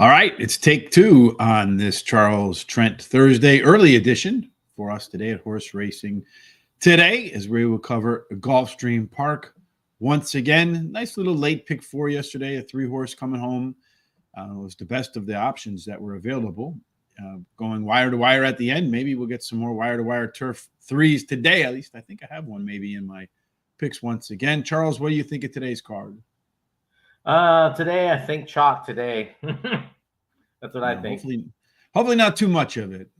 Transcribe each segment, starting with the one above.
All right, it's take two on this Charles Trent Thursday early edition for us today at Horse Racing Today, as we will cover Gulfstream Park once again. Nice little late pick four yesterday, a 3-horse coming home. It was the best of the options that were available. Going wire to wire at the end. Maybe we'll get some more wire to wire turf threes today. At least I think I have one maybe in my picks once again. Charles, what do you think of today's card? Today I think chalk today. That's what I think. Hopefully not too much of it.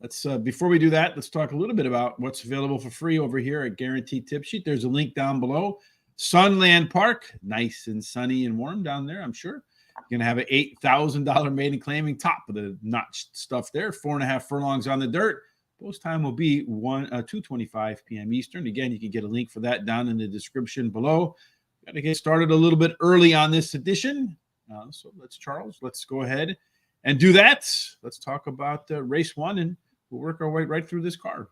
Let's before we do that, let's talk a little bit about what's available for free over here at Guaranteed Tip Sheet. There's a link down below. Sunland Park, nice and sunny and warm down there, I'm sure. You're going to have an $8,000 maiden claiming, top of the notch stuff there. 4.5 furlongs on the dirt. Post time will be 2:25 p.m. Eastern. Again, you can get a link for that down in the description below. Got to get started a little bit early on this edition. So let's go ahead and do that. Let's talk about race one, and we'll work our way right through this card.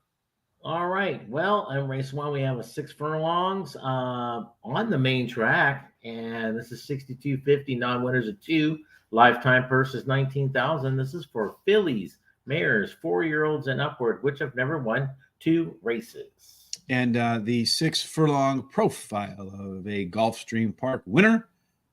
All right. Well, in race one, we have a 6 furlongs on the main track, and this is 62.50. Non-winners of 2. Lifetime purse is $19,000. This is for fillies, mares, 4-year-olds and upward, which have never won 2 races. And the 6 furlong profile of a Gulfstream Park winner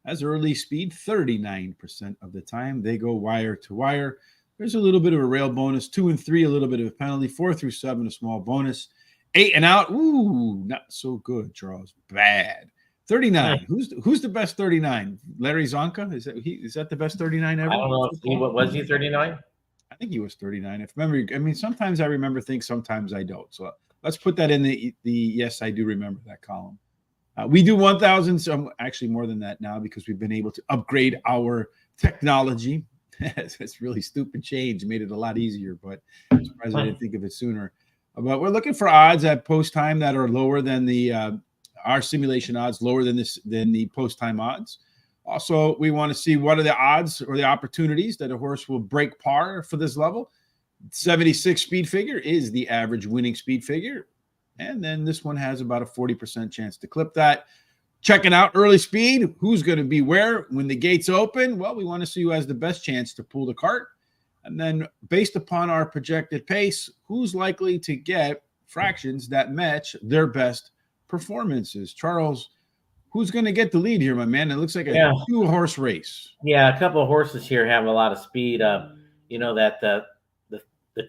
has early speed 39% of the time. They go wire to wire. There's a little bit of a rail bonus. 2 and 3, a little bit of a penalty. 4 through 7, a small bonus. 8 and out. Ooh, not so good, Charles. Bad. 39. Who's the best 39? Larry Zonka? Is that the best 39 ever? I don't know. Was he 39? I think he was 39. If memory, I mean, sometimes I remember things, sometimes I don't. So let's put that in the yes, I do remember that column. We do 1,000, so actually more than that now because we've been able to upgrade our technology. It's really stupid change. Made it a lot easier, but I'm surprised I didn't think of it sooner. But we're looking for odds at post time that are lower than our simulation odds, lower than the post time odds. Also, we want to see what are the odds or the opportunities that a horse will break par for this level. 76 speed figure is the average winning speed figure. And then this one has about a 40% chance to clip that. Checking out early speed, who's going to be where when the gates open? Well, we want to see who has the best chance to pull the cart. And then based upon our projected pace, who's likely to get fractions that match their best performances? Charles, who's going to get the lead here, my man? It looks like a 2-horse race. Yeah, a couple of horses here have a lot of speed. You know that the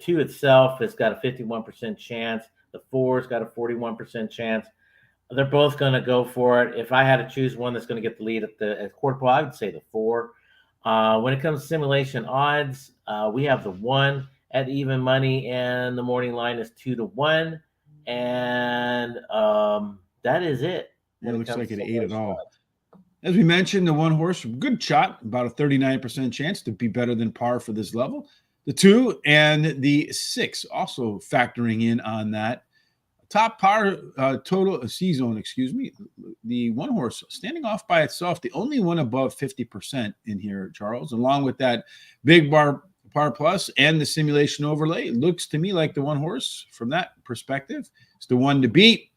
2 itself has got a 51% chance. The 4's got a 41% chance. They're both going to go for it. If I had to choose one that's going to get the lead at quarter pole, I would say the 4. When it comes to simulation odds, we have the 1 at even money, and the morning line is 2-1, and that is it. It looks like it ate it all. As we mentioned, the 1 horse, good shot, about a 39% chance to be better than par for this level. The 2 and the 6 also factoring in on that. Top par total C-zone, the 1 horse standing off by itself, the only one above 50% in here, Charles, along with that big par plus and the simulation overlay. It looks to me like the 1 horse from that perspective is the one to beat.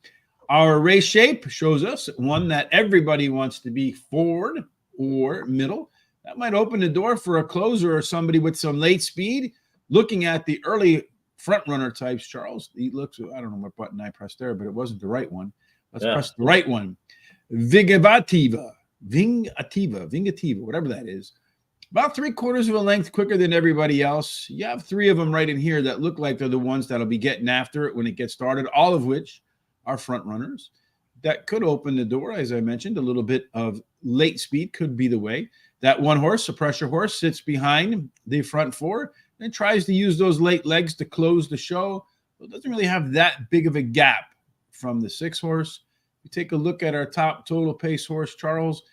Our race shape shows us one that everybody wants to be forward or middle. That might open the door for a closer or somebody with some late speed. Looking at the early front runner types, Charles, he looks, I don't know what button I pressed there, but it wasn't the right one. Let's press the right one. Vingativa, whatever that is. About 3/4 of a length quicker than everybody else. You have 3 of them right in here that look like they're the ones that'll be getting after it when it gets started, all of which are front runners. That could open the door, as I mentioned. A little bit of late speed could be the way. That 1 horse, a pressure horse, sits behind the front 4 and tries to use those late legs to close the show. It doesn't really have that big of a gap from the 6 horse. You take a look at our top total pace horse, Charles,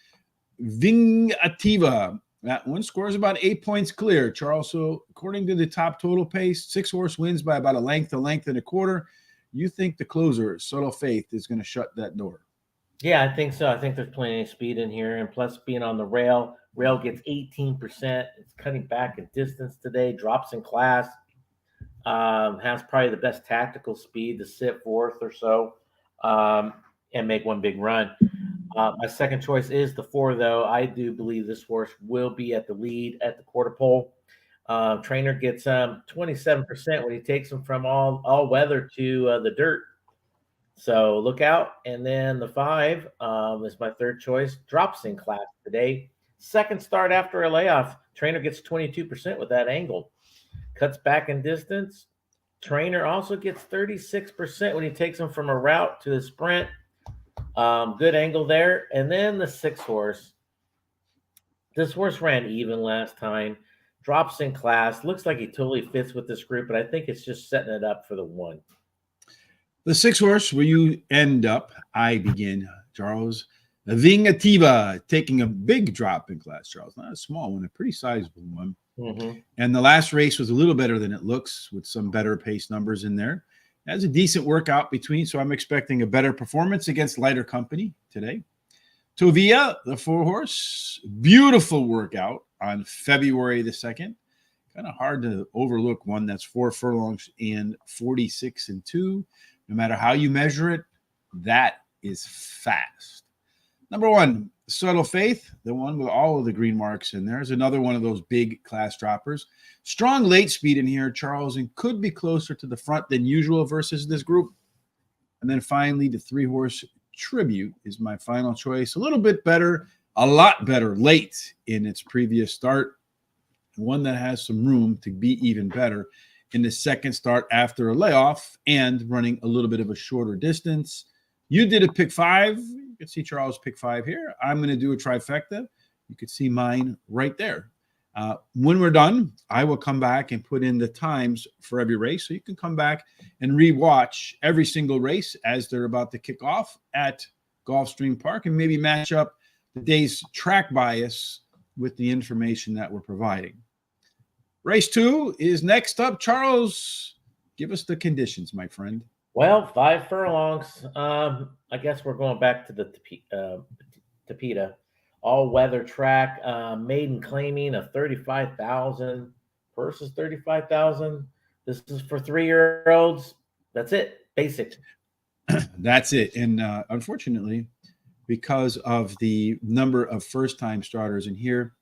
Vingativa. That one scores about 8 points clear, Charles. So according to the top total pace, 6 horse wins by about a length and a quarter. You think the closer, Subtle Faith, is going to shut that door? Yeah, I think so. I think there's plenty of speed in here, and plus being on the rail gets 18%. It's cutting back in distance today, drops in class, has probably the best tactical speed to sit 4th or so and make one big run. My second choice is the 4, though. I do believe this horse will be at the lead at the quarter pole. Trainer gets 27% when he takes him from all weather to the dirt. So look out. And then the 5 is my third choice. Drops in class today. Second start after a layoff. Trainer gets 22% with that angle. Cuts back in distance. Trainer also gets 36% when he takes him from a route to a sprint. Good angle there. And then the 6 horse. This horse ran even last time. Drops in class. Looks like he totally fits with this group, but I think it's just setting it up for the 1. The 6 horse, where you end up, I begin, Charles. Vingativa taking a big drop in class, Charles. Not a small one, a pretty sizable one. Mm-hmm. And the last race was a little better than it looks, with some better pace numbers in there. Has a decent workout between, so I'm expecting a better performance against lighter company today. Tovia, the 4 horse, beautiful workout on February the 2nd. Kind of hard to overlook one that's 4 furlongs and 46-2. No matter how you measure it, that is fast. Number 1, Subtle Faith, the one with all of the green marks in there, is another one of those big class droppers. Strong late speed in here, Charles, and could be closer to the front than usual versus this group. And then finally, the 3 horse Tribute is my final choice. A little bit better, a lot better late in its previous start. One that has some room to be even better in the second start after a layoff and running a little bit of a shorter distance. You did a pick 5. You can see Charles pick 5 here. I'm going to do a trifecta. You can see mine right there. When we're done, I will come back and put in the times for every race. So you can come back and rewatch every single race as they're about to kick off at Gulfstream Park and maybe match up the day's track bias with the information that we're providing. Race 2 is next up. Charles, give us the conditions, my friend. Well, 5 furlongs. I guess we're going back to the Tapeta. All-weather track, maiden claiming of 35,000 versus 35,000. This is for 3-year-olds. That's it. Basic. That's it. And unfortunately, because of the number of first-time starters in here,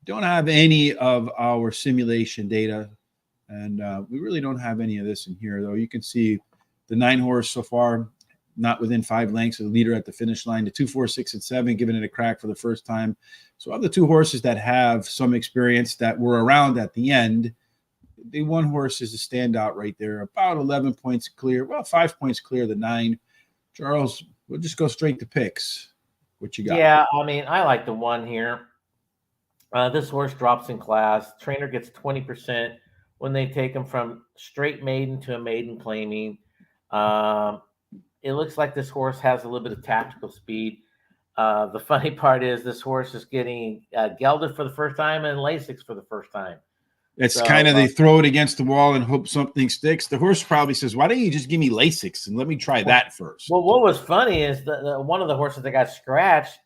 don't have any of our simulation data. And we really don't have any of this in here, though. You can see the 9 horse so far, not within 5 lengths of the leader at the finish line. The 2, 4, 6, and 7 giving it a crack for the first time. So of the 2 horses that have some experience that were around at the end, the 1 horse is a standout right there. About 11 points clear. Well, 5 points clear of the 9. Charles, we'll just go straight to picks. What you got? Yeah, I mean, I like the 1 here. This horse drops in class. Trainer gets 20% when they take him from straight maiden to a maiden claiming. It looks like this horse has a little bit of tactical speed. The funny part is this horse is getting gelded for the first time and Lasix for the first time. It's kind of they throw it against the wall and hope something sticks. The horse probably says, why don't you just give me Lasix and let me try that first? Well, what was funny is one of the horses that got scratched,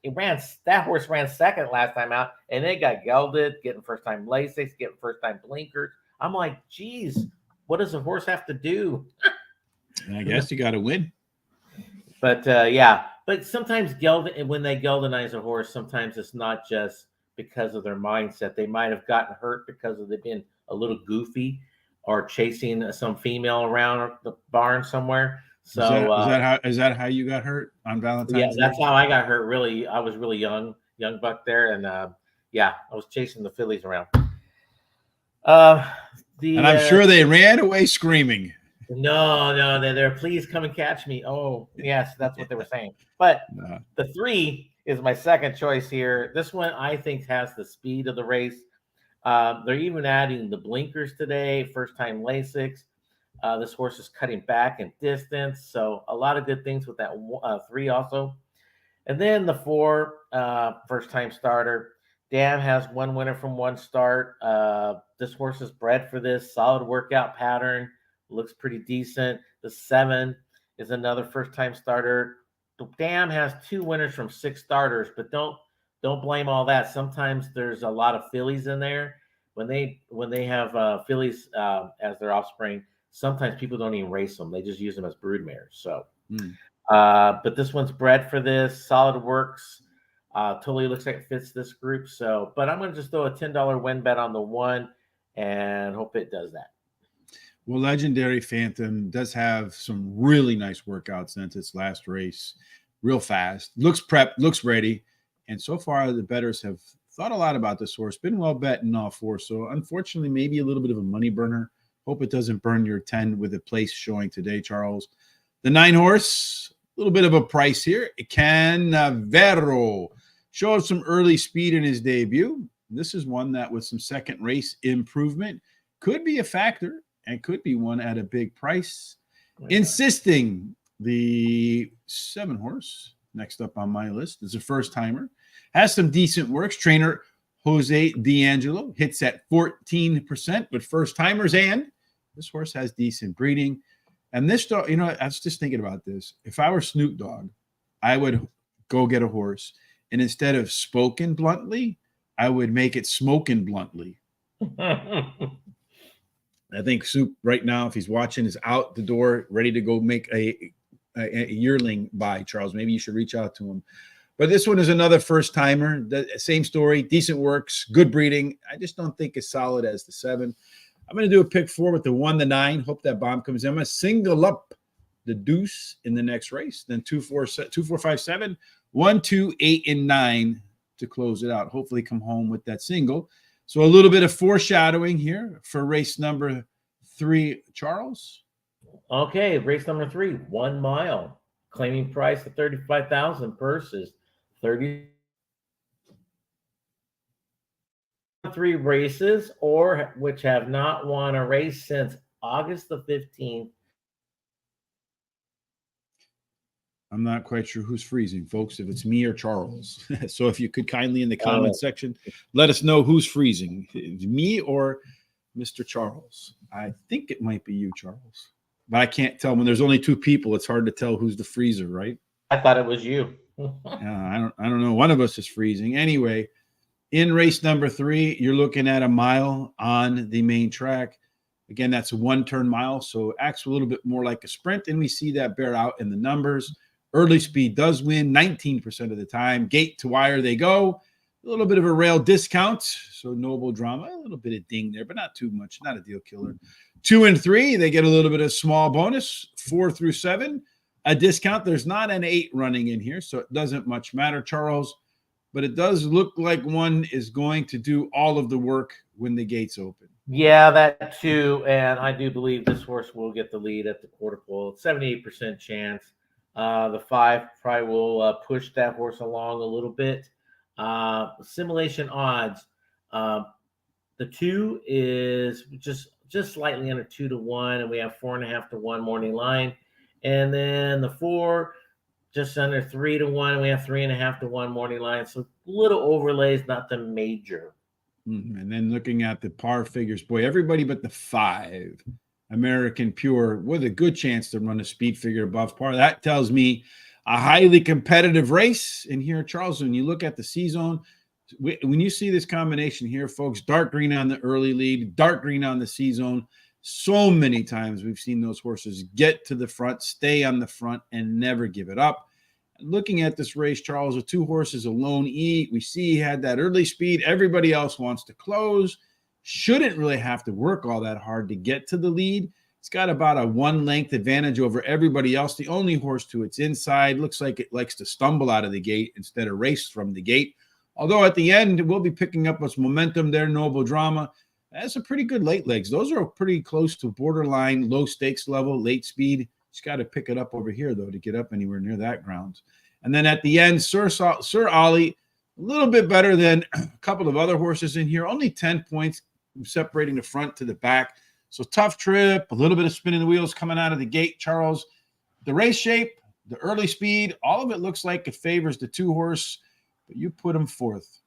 that horse ran second last time out, and it got gelded, getting first-time Lasix, getting first-time blinkers. I'm like, geez, what does a horse have to do? I guess you got to win. But yeah, but sometimes when they geldanize a horse, sometimes it's not just because of their mindset. They might have gotten hurt because they've been a little goofy or chasing some female around the barn somewhere. So is that how you got hurt on Valentine's Day? Yeah, that's how I got hurt. Really, I was really young buck there, and yeah, I was chasing the fillies around. And I'm sure they ran away screaming. No, they're please come and catch me. Oh, yes, that's what they were saying. But the 3 is my second choice here. This one I think has the speed of the race. They're even adding the blinkers today, first time Lasix. This horse is cutting back in distance. So a lot of good things with that 3 also. And then the 4, first time starter. Dam has 1 winner from 1 start. This horse is bred for this solid workout pattern. Looks pretty decent. The 7 is another first-time starter. The Dam has 2 winners from 6 starters, but don't blame all that. Sometimes there's a lot of fillies in there. When they have fillies as their offspring, sometimes people don't even race them. They just use them as brood mares. So But this one's bred for this. Solid works. Totally looks like it fits this group. So, but I'm going to just throw a $10 win bet on the one and hope it does that. Well, Legendary Phantom does have some really nice workouts since its last race. Real fast. Looks prepped, looks ready. And so far, the bettors have thought a lot about this horse. Been well bet in all four. So, unfortunately, maybe a little bit of a money burner. Hope it doesn't burn your 10 with a place showing today, Charles. The 9 horse, a little bit of a price here. Canavero showed some early speed in his debut. This is one that, with some second race improvement, could be a factor and could be one at a big price. Insisting, the 7 horse, next up on my list, is a first timer. Has some decent works. Trainer Jose D'Angelo hits at 14% with first timers, and this horse has decent breeding. And this dog, I was just thinking about this. If I were Snoop Dogg, I would go get a horse, and instead of spoken bluntly, I would make it smoking bluntly. I think Snoop right now, if he's watching, is out the door, ready to go make a yearling buy, Charles. Maybe you should reach out to him. But this one is another first timer. The same story, decent works, good breeding. I just don't think as solid as the 7. I'm going to do a pick 4 with the 1, the 9. Hope that bomb comes in. I'm going to single up the deuce in the next race. Then 2, 4, 5, 7, 1, 2, 8, and 9 to close it out. Hopefully come home with that single. So a little bit of foreshadowing here for race number 3, Charles. Okay, race number 3, 1 mile. Claiming price of $35,000. Purse is 30. 3 races, or which have not won a race since August the 15th. I'm not quite sure who's freezing, folks, if it's me or Charles. So if you could kindly in the comment section, let us know who's freezing, me or Mr. Charles. I think it might be you, Charles. But I can't tell. When there's only 2 people, it's hard to tell who's the freezer, right? I thought it was you. I don't know. One of us is freezing. Anyway, in race number 3, you're looking at a mile on the main track. Again, that's a 1-turn mile, so it acts a little bit more like a sprint, and we see that bear out in the numbers. Early speed does win 19% of the time. Gate to wire they go. A little bit of a rail discount, so Noble Drama, a little bit of ding there, but not too much, not a deal killer. 2 and 3, they get a little bit of small bonus. 4 through 7, a discount. There's not an 8 running in here, so it doesn't much matter, Charles. But it does look like one is going to do all of the work when the gates open. Yeah, that too. And I do believe this horse will get the lead at the quarter pole. 78% chance. The 5 probably will push that horse along a little bit. Simulation odds. The 2 is just slightly under 2 to 1, and we have 4.5 to 1 morning line. And then the 4, just under 3 to 1, and we have 3.5 to 1 morning line. So little overlays, not the major. And then looking at the par figures, boy, everybody but the 5, American Pure, with a good chance to run a speed figure above par. That tells me a highly competitive race. And here, Charles, when you look at the C-zone, when you see this combination here, folks, dark green on the early lead, dark green on the C-zone, so many times we've seen those horses get to the front, stay on the front, and never give it up. Looking at this race, Charles, with 2 horses, a lone E, we see he had that early speed. Everybody else wants to close. Shouldn't really have to work all that hard to get to the lead. It's got about a 1-length advantage over everybody else. The only horse to its inside looks like it likes to stumble out of the gate instead of race from the gate. Although at the end, we'll be picking up its momentum there. Noble Drama has a pretty good late legs. Those are pretty close to borderline low stakes level, late speed. Just got to pick it up over here, though, to get up anywhere near that ground. And then at the end, Sir Ollie, a little bit better than a couple of other horses in here. Only 10 points separating the front to the back. So tough trip, a little bit of spinning the wheels coming out of the gate, Charles. The race shape, the early speed, all of it looks like it favors the 2 horse, but you put him 4th.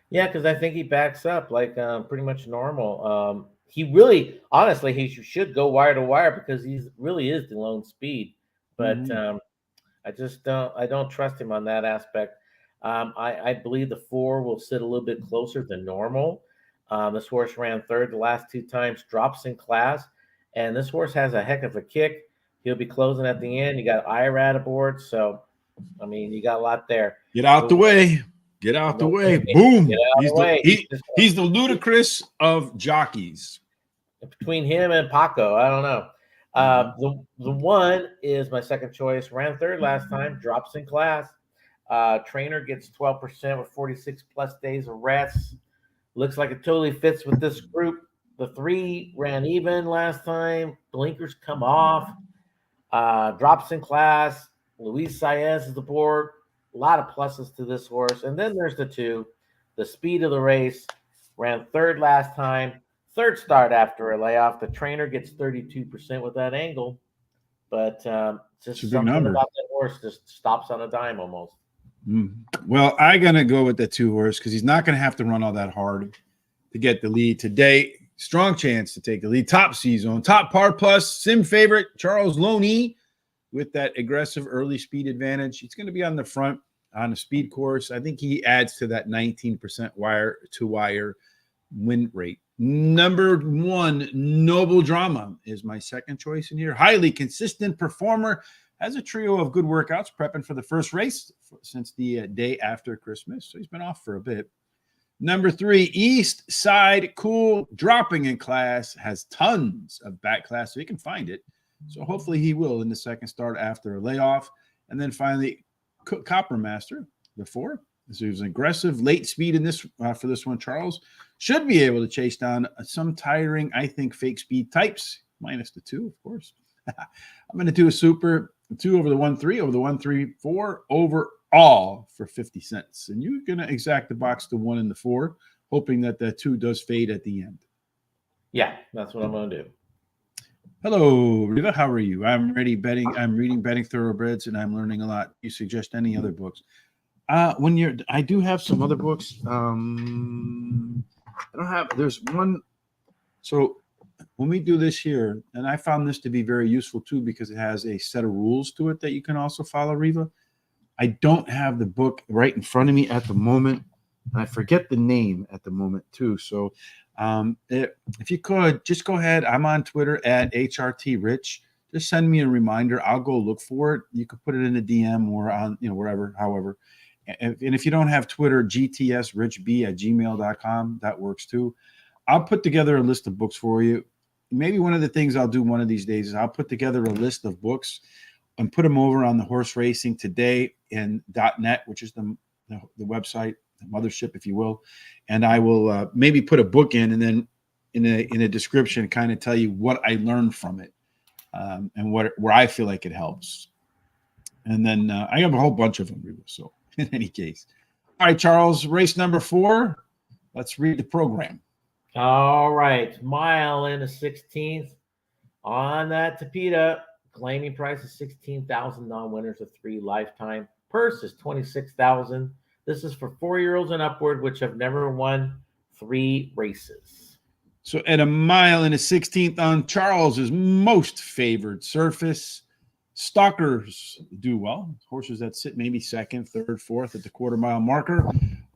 Yeah, because I think he backs up like pretty much normal. He really, honestly, he should go wire to wire because he really is the lone speed. But I just don't trust him on that aspect. I believe the 4 will sit a little bit closer than normal. This horse ran 3rd the last 2 times, drops in class, and this horse has a heck of a kick. He'll be closing at the end. You got Irad aboard, so I mean, you got a lot there. Get out the way. Get out the way. Get Boom. out of the way. He's the ludicrous of jockeys. Between him and Paco, I don't know. The one is my second choice. Ran third last time. Drops in class. Trainer gets 12% with 46 plus days of rest. Looks like it totally fits with this group. The 3 ran even last time. Blinkers come off. Drops in class. Luis Saez is aboard. A lot of pluses to this horse. And then there's the 2. The speed of the race. Ran third last time. Third start after a layoff. The trainer gets 32% with that angle. But just something about that horse just stops on a dime almost. Well, I'm going to go with the 2 horse because he's not going to have to run all that hard to get the lead today. Strong chance to take the lead. Top C-zone, top par plus, sim favorite, Charles Loney with that aggressive early speed advantage. He's going to be on the front on a speed course. I think he adds to that 19% wire-to-wire win rate. Number 1, Noble Drama is my second choice in here. Highly consistent performer. Has a trio of good workouts, prepping for the first race since the day after Christmas. So he's been off for a bit. Number 3, East Side Cool, dropping in class, has tons of back class, so he can find it. So hopefully he will in the second start after a layoff. And then finally, Copper Master, the 4. So he was aggressive, late speed in this for this one. Charles should be able to chase down some tiring, I think, fake speed types, minus the 2, of course. I'm going to do a super 2 over the 1-3, over the 1-3-4, overall for 50 cents. And you're going to exact the box the 1 and the 4, hoping that the 2 does fade at the end. Yeah, that's what I'm going to do. Hello, Riva. How are you? I'm reading Betting Thoroughbreds, and I'm learning a lot. You suggest any other books? I do have some other books. I don't have. There's one. So when we do this here, and I found this to be very useful too because it has a set of rules to it that you can also follow, Riva. I don't have the book right in front of me at the moment. I forget the name at the moment too. So if you could just go ahead, I'm on Twitter at HRTRich. Just send me a reminder. I'll go look for it. You could put it in a DM or on, wherever, however. And if you don't have Twitter, gtsrichb@gmail.com. That works too. I'll put together a list of books for you. Maybe one of the things I'll do one of these days is I'll put together a list of books and put them over on the Horse Racing Today and .net, which is the website, the mothership, if you will. And I will maybe put a book in and then in a description kind of tell you what I learned from it and where I feel like it helps. And then I have a whole bunch of them. So in any case. All right, Charles, race number 4. Let's read the program. All right. Mile in the 16th on that Tapeta. Claiming price is $16,000. Non-winners of 3 lifetime. Purse is $26,000. This is for 4-year-olds and upward, which have never won 3 races. So at a mile in the 16th on Charles's most favored surface, stalkers do well. Horses that sit maybe second, third, fourth at the quarter-mile marker.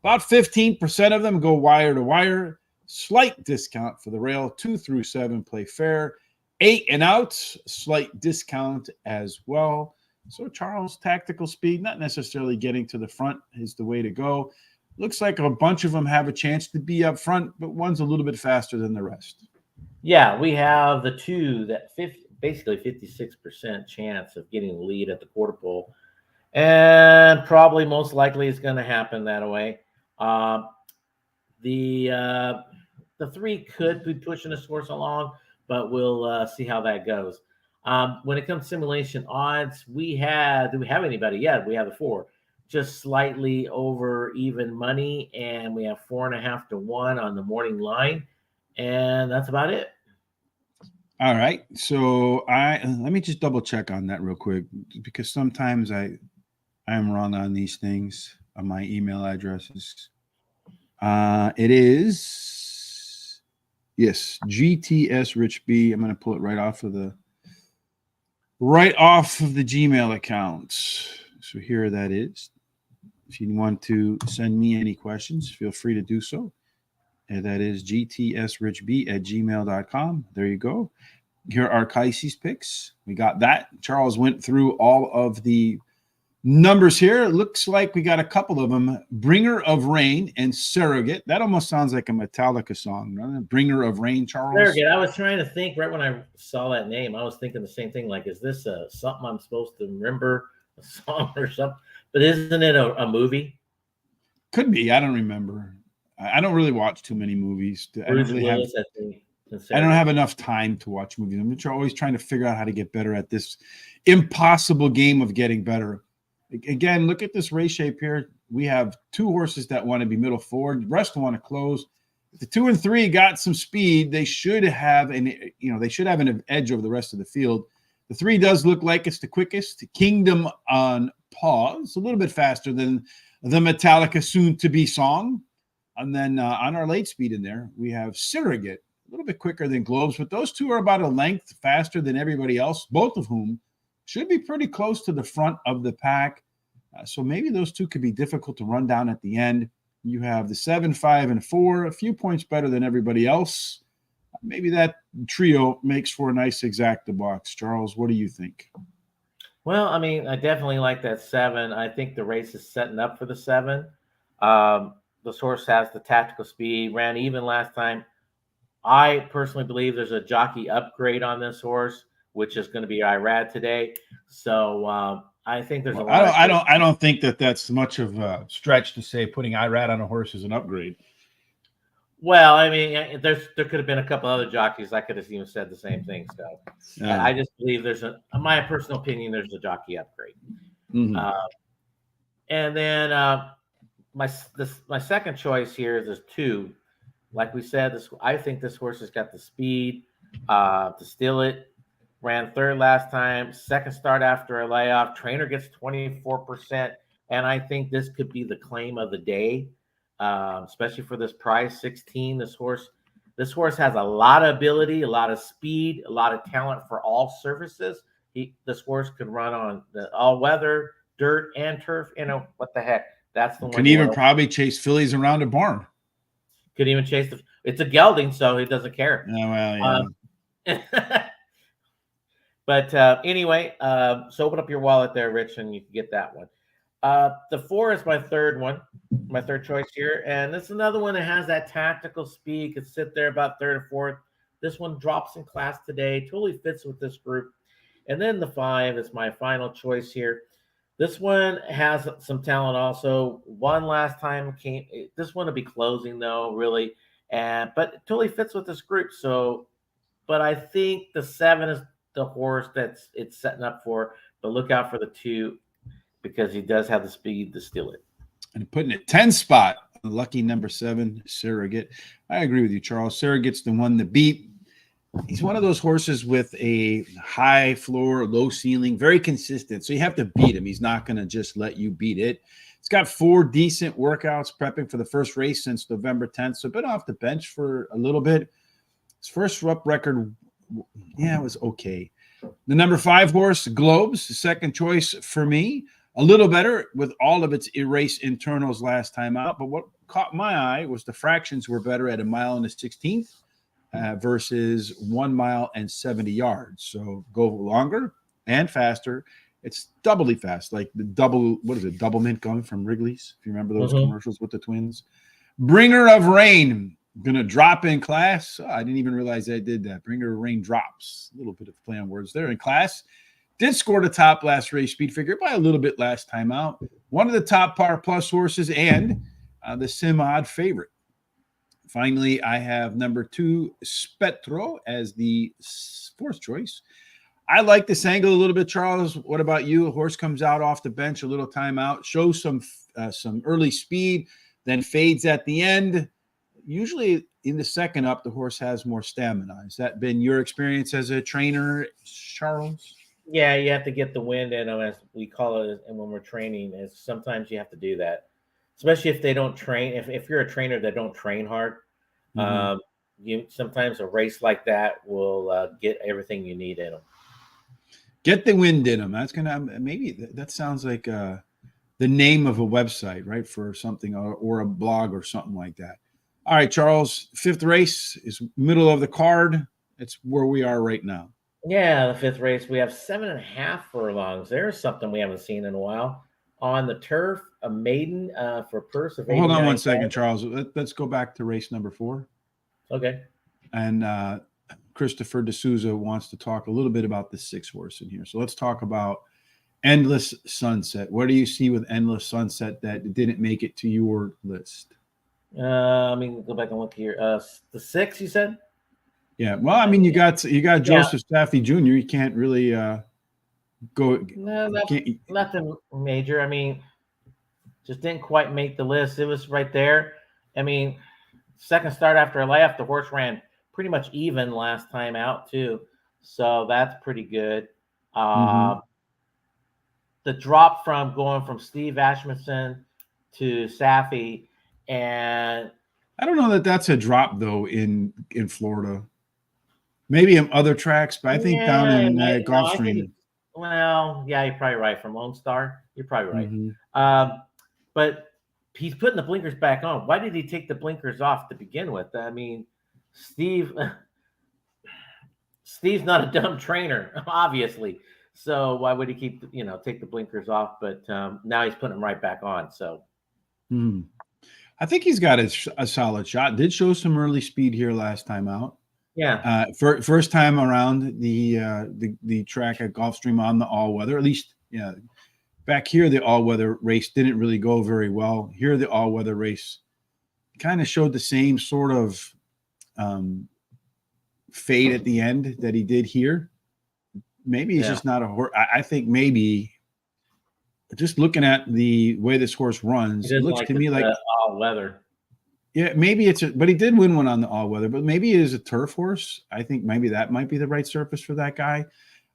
About 15% of them go wire to wire. Slight discount for the rail. 2 through 7 play fair. 8 and out, slight discount as well. So Charles, tactical speed, not necessarily getting to the front is the way to go. Looks like a bunch of them have a chance to be up front, but one's a little bit faster than the rest. Yeah, we have the 2 that basically 56% chance of getting the lead at the quarter pole. And probably most likely it's going to happen that way. The 3 could be pushing this horse along, but we'll see how that goes. When it comes to simulation odds, do we have anybody yet? We have the 4, just slightly over even money, and we have 4.5 to 1 on the morning line, and that's about it. All right, so let me just double check on that real quick because sometimes I am wrong on these things on my email addresses. It is GTS Rich B. I'm going to pull it right off of the Gmail account. So here that is. If you want to send me any questions, feel free to do so. And that is gtsrichb@gmail.com. There you go. Here are Kaise's picks. We got that. Charles went through all of the numbers here. It looks like we got a couple of them. Bringer of Rain and Surrogate. That almost sounds like a Metallica song, right? Bringer of Rain, Charles. Surrogate. I was trying to think right when I saw that name. I was thinking the same thing. Like, is this something I'm supposed to remember, a song or something? But isn't it a movie? Could be. I don't remember. I don't really watch too many movies. I don't have enough time to watch movies. I'm always trying to figure out how to get better at this impossible game of getting better. Again, look at this race shape here. We have two horses that want to be middle forward. The rest want to close. If the 2 and 3 got some speed, they should have an edge over the rest of the field. The 3 does look like it's the quickest. Kingdom on pause, a little bit faster than the Metallica soon-to-be song. And then on our late speed in there, we have Surrogate, a little bit quicker than Globes, but those two are about a length faster than everybody else, both of whom should be pretty close to the front of the pack. So maybe those two could be difficult to run down at the end. You have the 7, 5, and 4, a few points better than everybody else. Maybe that trio makes for a nice exacta box. Charles, what do you think? Well, I mean, I definitely like that 7. I think the race is setting up for the 7. This horse has the tactical speed, ran even last time. I personally believe there's a jockey upgrade on this horse, which is going to be Irad today. So I think there's a lot. I don't think that's much of a stretch to say putting Irad on a horse is an upgrade. Well, I mean, there could have been a couple other jockeys. I could have even said the same thing. So I just believe my personal opinion, there's a jockey upgrade. Mm-hmm. And then my second choice here is there's 2. Like we said, I think this horse has got the speed to steal it. Ran 3rd last time. 2nd start after a layoff. Trainer gets 24%, and I think this could be the claim of the day, especially for this price, 16. This horse has a lot of ability, a lot of speed, a lot of talent for all surfaces. This horse could run on the all weather, dirt, and turf. What the heck? That's the one. Can even probably chase fillies around a barn. Could even chase it's a gelding, so he doesn't care. Oh, well, yeah. But anyway, so open up your wallet there, Rich, and you can get that one. The 4 is my third one, my third choice here. And this is another one that has that tactical speed, could sit there about 3rd or 4th. This one drops in class today, totally fits with this group. And then the 5 is my final choice here. This one has some talent also. Won last time. This one will be closing, though, really. But it totally fits with this group. So, but I think the 7 is the horse it's setting up for, but look out for the 2 because he does have the speed to steal it. And putting it 10 spot, lucky number 7, Surrogate. I agree with you, Charles. Surrogate's the one to beat. He's one of those horses with a high floor, low ceiling, very consistent. So you have to beat him. He's not going to just let you beat it. He's got 4 decent workouts prepping for the first race since November 10th. So been off the bench for a little bit. His first up record, it was okay. The number 5 horse, Globes, the second choice for me. A little better with all of its race internals last time out. But what caught my eye was the fractions were better at 1 mile and 1/16 versus 1 mile and 70 yards. So go longer and faster. It's doubly fast, like the double mint gum from Wrigley's, if you remember those commercials with the twins. Bringer of Rain, going to drop in class. Oh, I didn't even realize I did that. Bringer of Rain drops. A little bit of play on words there in class. Did score the top last race speed figure by a little bit last time out. One of the top par plus horses and the sim-odd favorite. Finally, I have number 2, Spettro, as the 4th choice. I like this angle a little bit, Charles. What about you? A horse comes out off the bench, a little time out, shows some early speed, then fades at the end. Usually in the second up, the horse has more stamina. Has that been your experience as a trainer, Charles? Yeah, you have to get the wind in them, as we call it, and when we're training, is sometimes you have to do that, especially if they don't train. If you're a trainer that don't train hard, you sometimes a race like that will get everything you need in them. Get the wind in them. That's gonna maybe that sounds like the name of a website, right, for something or a blog or something like that. All right, Charles, 5th race is middle of the card. It's where we are right now. Yeah, the 5th race, we have 7.5 furlongs. There's something we haven't seen in a while. On the turf, a maiden for purse of Well, hold on 89. one second, Charles. Let's go back to race number 4. Okay. And Christopher D'Souza wants to talk a little bit about the 6 horse in here. So let's talk about Endless Sunset. What do you see with Endless Sunset that didn't make it to your list? Let me go back and look here. The 6, you said? Yeah. Well, I mean, you got Joseph Staffy Jr. You can't really go. No, nothing major. I mean, just didn't quite make the list. It was right there. I mean, second start after I left, the horse ran pretty much even last time out too, so that's pretty good. The drop from going from Steve Ashmanson to Safi, and I don't know that that's a drop though in Florida. Maybe in other tracks, but I think down in Gulfstream. Well, yeah, you're probably right. From Lone Star, you're probably right. But he's putting the blinkers back on. Why did he take the blinkers off to begin with? I mean, Steve's not a dumb trainer, obviously. So why would he take the blinkers off? But now he's putting them right back on. So I think he's got a solid shot. Did show some early speed here last time out. Yeah. First time around the track at Gulfstream on the all-weather. At least, yeah. Back here, the all-weather race didn't really go very well. Here, the all-weather race kind of showed the same sort of fade at the end that he did here. Maybe he's just not a horse. I think maybe just looking at the way this horse runs, it looks to me like all-weather. Yeah, maybe but he did win one on the all-weather, but maybe it is a turf horse. I think maybe that might be the right surface for that guy.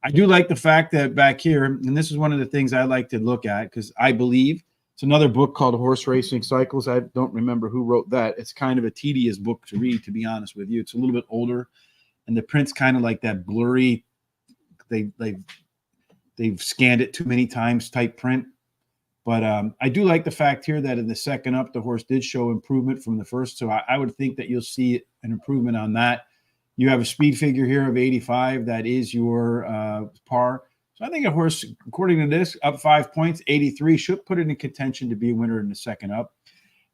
I do like the fact that back here, and this is one of the things I like to look at because I believe it's another book called Horse Racing Cycles. I don't remember who wrote that. It's kind of a tedious book to read, to be honest with you. It's a little bit older, and the print's kind of like that blurry. They've scanned it too many times type print. But I do like the fact here that in the second up, the horse did show improvement from the first. So I would think that you'll see an improvement on that. You have a speed figure here of 85. That is your par. So I think a horse, according to this, up 5 points, 83, should put it in contention to be a winner in the second up.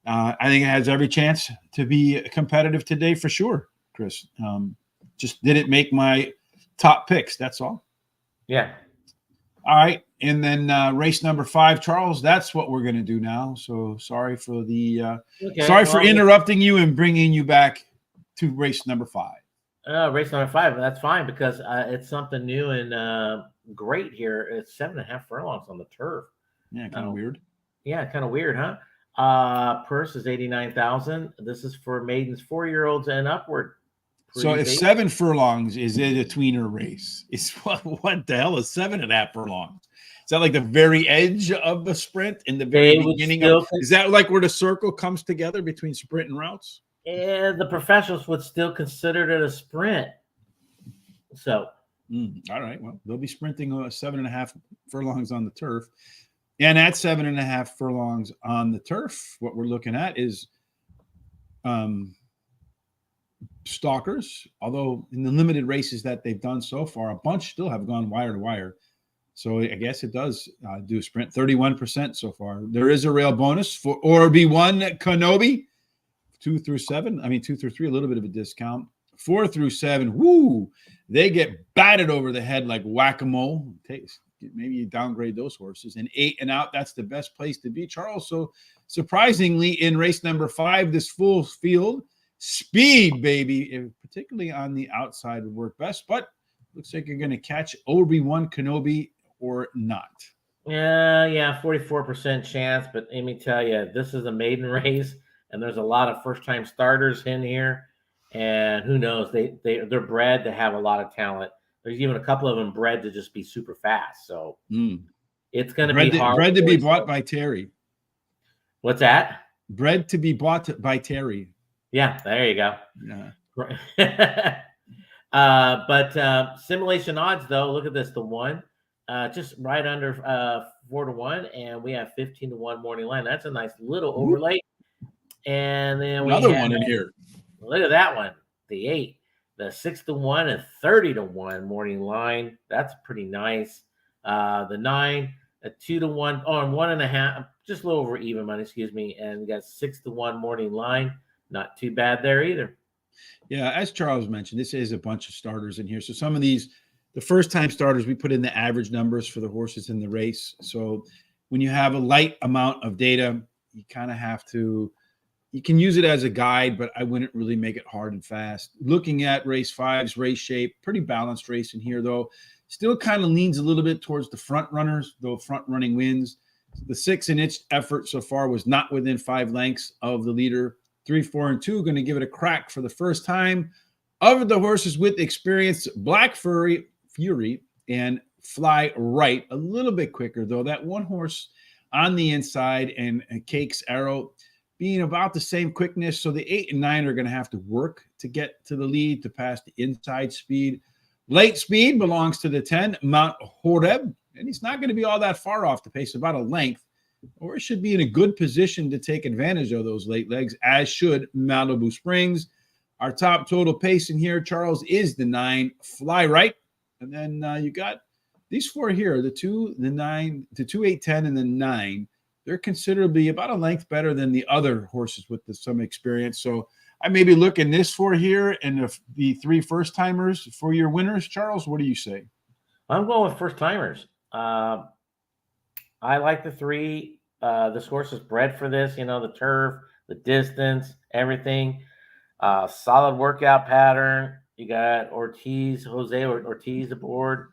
I think it has every chance to be competitive today for sure, Chris. Just didn't make my top picks. That's all. Yeah. All right. And then race number 5, Charles, that's what we're going to do now. So sorry for for interrupting you and bringing you back to race number 5. Race number 5, that's fine because it's something new and great here. It's 7.5 furlongs on the turf. Yeah, kind of weird. Yeah, kind of weird, huh? Purse is 89,000. This is for maidens 4-year-olds and upward. So if 7 furlongs, is it a tweener race? It's what the hell is 7.5 furlongs? Is that like the very edge of the sprint in the very beginning? Is that like where the circle comes together between sprint and routes? Yeah, the professionals would still consider it a sprint. So, all right. Well, they'll be sprinting 7.5 furlongs on the turf. And at 7.5 furlongs on the turf, what we're looking at is stalkers. Although in the limited races that they've done so far, a bunch still have gone wire to wire. So I guess it does do a sprint, 31% so far. There is a rail bonus for ORB1 Kenobi, 2 through 7. I mean, 2 through 3, a little bit of a discount. 4 through 7, woo, they get batted over the head like whack-a-mole. Maybe you downgrade those horses. And 8 and out, that's the best place to be, Charles. So surprisingly, in race number 5, this full field, speed, baby, particularly on the outside would work best. But looks like you're going to catch ORB1 Kenobi or not. Yeah, 44% chance. But let me tell you, this is a maiden race, and there's a lot of first-time starters in here. And who knows? They're bred to have a lot of talent. There's even a couple of them bred to just be super fast. So it's going to be hard. Bred to be bought by Terry. What's that? Bred to be bought by Terry. Yeah, there you go. Yeah. But simulation odds, though, look at this. The 1, just right under 4-1, and we have 15-1 morning line. That's a nice little overlay. And then another one in here. Look at that one, the 8. the 6-1 and 30-1 morning line. That's pretty nice. The 9, a 2-1, or 1.5, just a little over even money, excuse me. And we got 6-1 morning line. Not too bad there either. Yeah, as Charles mentioned, this is a bunch of starters in here. So some of these, the first time starters, we put in the average numbers for the horses in the race. So when you have a light amount of data, you kind of have to, you can use it as a guide, but I wouldn't really make it hard and fast. Looking at race 5's race shape, pretty balanced race in here, though. Still kind of leans a little bit towards the front runners, though front running wins. The 6 in its effort so far was not within 5 lengths of the leader. 3, 4, and 2 going to give it a crack for the first time. Of the horses with experience, Black Fury and Fly Right, a little bit quicker, though. That one horse on the inside and Cake's Arrow being about the same quickness. So the 8 and 9 are going to have to work to get to the lead to pass the inside speed. Late speed belongs to the 10, Mount Horeb, and he's not going to be all that far off the pace, about a length, or should be in a good position to take advantage of those late legs, as should Malibu Springs. Our top total pace in here, Charles, is the 9, Fly Right. And then you got these 4 here, the 2, the 9, the 2, 8, 10, and the 9. They're considerably about a length better than the other horses with some experience. So I may be looking this 4 here and the 3 first-timers for your winners. Charles, what do you say? I'm going with first-timers. I like the 3. This horse is bred for this, the turf, the distance, everything. Solid workout pattern. You got Jose Ortiz aboard.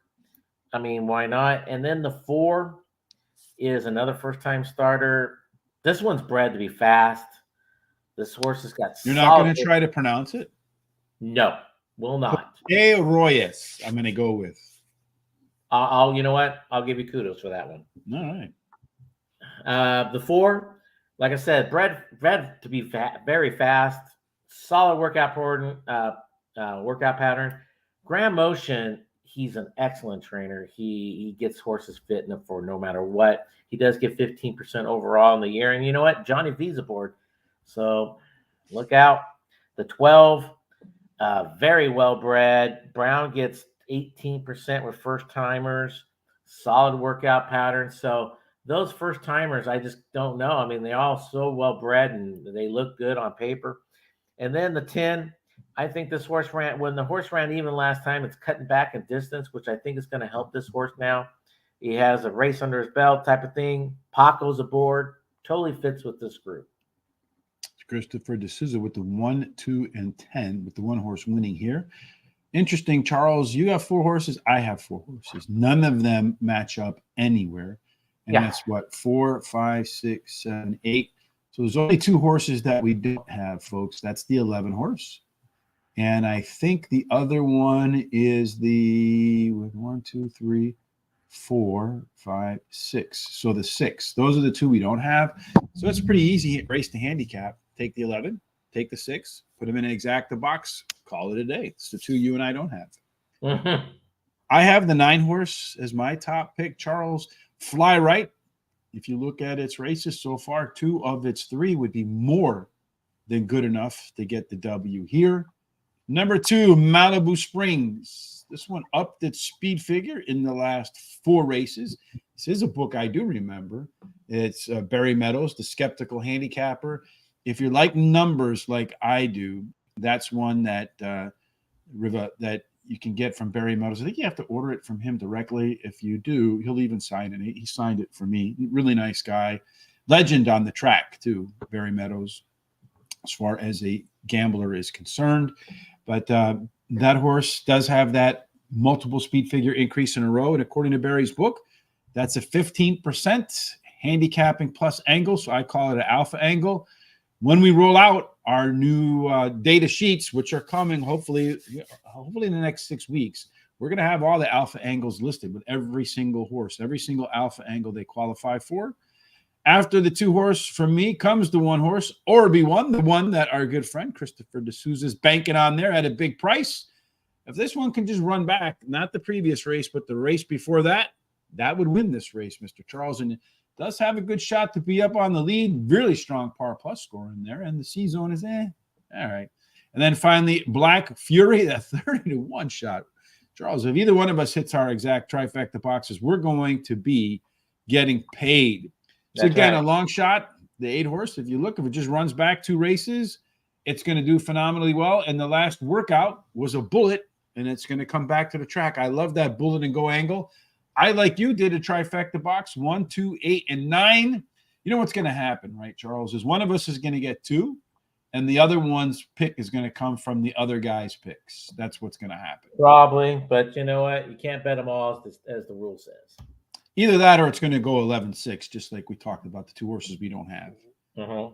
I mean, why not? And then the 4 is another first-time starter. This one's bred to be fast. This horse has got. You're not going to try to pronounce it? No, will not. Royes, I'm going to go with. You know what? I'll give you kudos for that one. All right. The 4, like I said, bred to be very fast. Solid workout pattern. Grand Motion. He's an excellent trainer. He gets horses fit enough for no matter what. He does get 15% overall in the year. And you know what? Johnny V's aboard. So look out. The 12, very well bred. Brown gets 18% with first timers. Solid workout pattern. So those first timers, I just don't know. I mean, they're all so well bred and they look good on paper. And then the 10, I think this horse when the horse ran even last time, it's cutting back in distance, which I think is going to help this horse now. He has a race under his belt type of thing. Paco's aboard. Totally fits with this group. Christopher D'Souza with the 1, 2, and 10, with the 1 horse winning here. Interesting, Charles, you have 4 horses. I have 4 horses. None of them match up anywhere. And that's what, 4, 5, 6, 7, 8. So there's only 2 horses that we don't have, folks. That's the 11 horse. And I think the other one is the 1, 2, 3, 4, 5, 6. So the 6. Those are the 2 we don't have. So it's a pretty easy race to handicap. Take the 11, take the 6, put them in an exacta box, call it a day. It's the 2 you and I don't have. Mm-hmm. I have the 9 horse as my top pick, Charles. Fly Right. If you look at its races so far, 2 of its 3 would be more than good enough to get the W here. Number 2, Malibu Springs. This one upped its speed figure in the last 4 races. This is a book I do remember. It's Barry Meadows, the skeptical handicapper. If you like numbers like I do, that's one that that you can get from Barry Meadows. I think you have to order it from him directly. If you do, he'll even sign it. He signed it for me. Really nice guy. Legend on the track, too, Barry Meadows, as far as a gambler is concerned. But that horse does have that multiple speed figure increase in a row. And according to Barry's book, that's a 15% handicapping plus angle. So I call it an alpha angle. When we roll out our new data sheets, which are coming hopefully in the next 6 weeks, we're going to have all the alpha angles listed with every single horse, every single alpha angle they qualify for. After the 2 horse from me comes the 1 horse, Orby1, the one that our good friend Christopher D'Souza is banking on there at a big price. If this one can just run back, not the previous race, but the race before that, that would win this race, Mr. Charles. And does have a good shot to be up on the lead. Really strong par plus score in there. And the C zone is all right. And then finally, Black Fury, that 30-1 shot. Charles, if either one of us hits our exact trifecta boxes, we're going to be getting paid. So That's again, right. a long shot, the 8-horse, if you look, if it just runs back 2 races, it's going to do phenomenally well. And the last workout was a bullet, and it's going to come back to the track. I love that bullet and go angle. I, like you, did a trifecta box, 1, 2, 8, and 9. You know what's going to happen, right, Charles, is one of us is going to get 2, and the other one's pick is going to come from the other guy's picks. That's what's going to happen. Probably, but you know what? You can't bet them all, as the rule says. Either that or it's going to go 11-6, just like we talked about the 2 horses we don't have. Mm-hmm.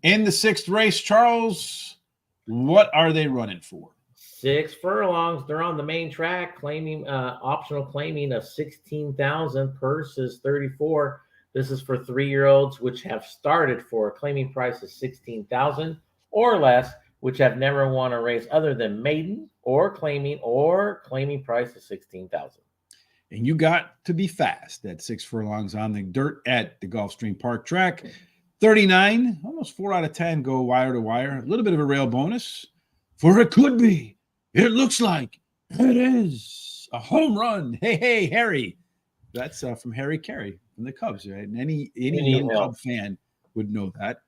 In the 6th race, Charles, what are they running for? 6 furlongs. They're on the main track, claiming optional claiming of 16,000. Purse is 34. This is for 3-year-olds, which have started for a claiming price of 16,000 or less, which have never won a race other than maiden or claiming price of 16,000. And you got to be fast at 6 furlongs on the dirt at the Gulfstream Park track. 39, almost 4 out of 10 go wire to wire. A little bit of a rail bonus, for it could be. It looks like it is a home run. Hey, hey, Harry. That's from Harry Carey from the Cubs, right? And any young Cub fan would know that.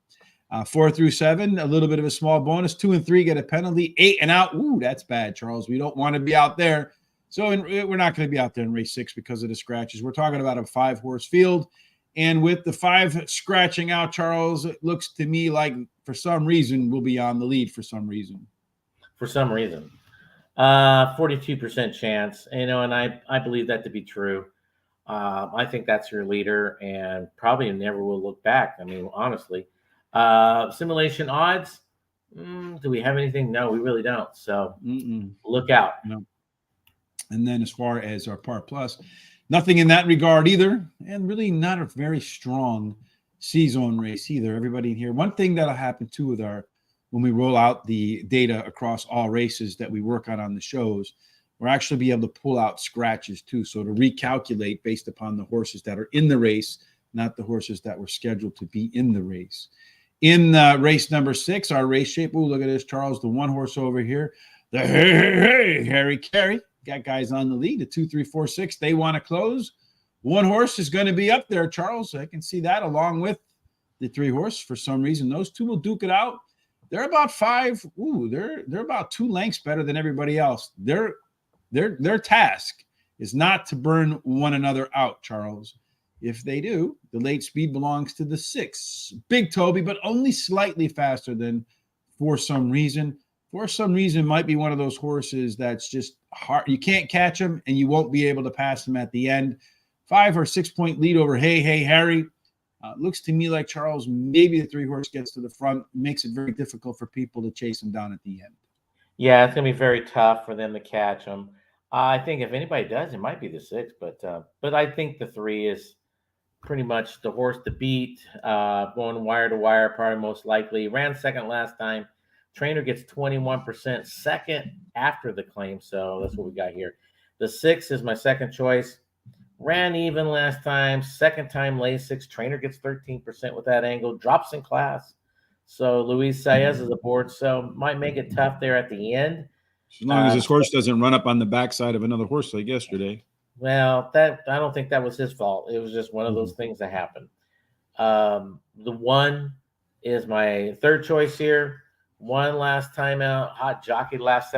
4 through 7, a little bit of a small bonus. 2 and 3 get a penalty. 8 and out. Ooh, that's bad, Charles. We don't want to be out there. So we're not going to be out there in race 6 because of the scratches. We're talking about a 5-horse field. And with the 5 scratching out, Charles, it looks to me like for some reason we'll be on the lead for some reason. For some reason. 42% chance, and I believe that to be true. I think that's your leader and probably never will look back. I mean, honestly. Simulation odds, do we have anything? No, we really don't. So look out. No. And then as far as our Par Plus, nothing in that regard either, and really not a very strong C-zone race either. Everybody in here. One thing that'll happen too with when we roll out the data across all races that we work on the shows, we'll actually be able to pull out scratches too. So to recalculate based upon the horses that are in the race, not the horses that were scheduled to be in the race. In race number 6, our race shape. Oh, look at this, Charles. The 1 horse over here, the hey, Harry Carey. Got guys on the lead. The 2, 3, 4, 6. They want to close. 1 horse is going to be up there, Charles. I can see that along with the 3 horse. For some reason, those 2 will duke it out. They're about 5. Ooh, they're about 2 lengths better than everybody else. Their task is not to burn one another out, Charles. If they do, the late speed belongs to the 6. Big Toby, but only slightly faster than For Some Reason. For Some Reason might be one of those horses that's just hard. You can't catch him, and you won't be able to pass him at the end. 5 or 6 point lead over Hey, Hey, Harry. Looks to me like, Charles, maybe the 3 horse gets to the front, makes it very difficult for people to chase him down at the end. Yeah, it's going to be very tough for them to catch him. I think if anybody does, it might be the 6, but I think the 3 is pretty much the horse to beat, going wire to wire, probably most likely. Ran second last time. Trainer gets 21% second after the claim, so that's what we got here. The 6 is my second choice. Ran even last time. Second time lay 6. Trainer gets 13% with that angle. Drops in class. So Luis Saez is aboard, so might make it tough there at the end. As long as this horse doesn't run up on the backside of another horse like yesterday. Well, I don't think that was his fault. It was just one of those things that happened. The 1 is my third choice here. 1 last time out. Hot jockey last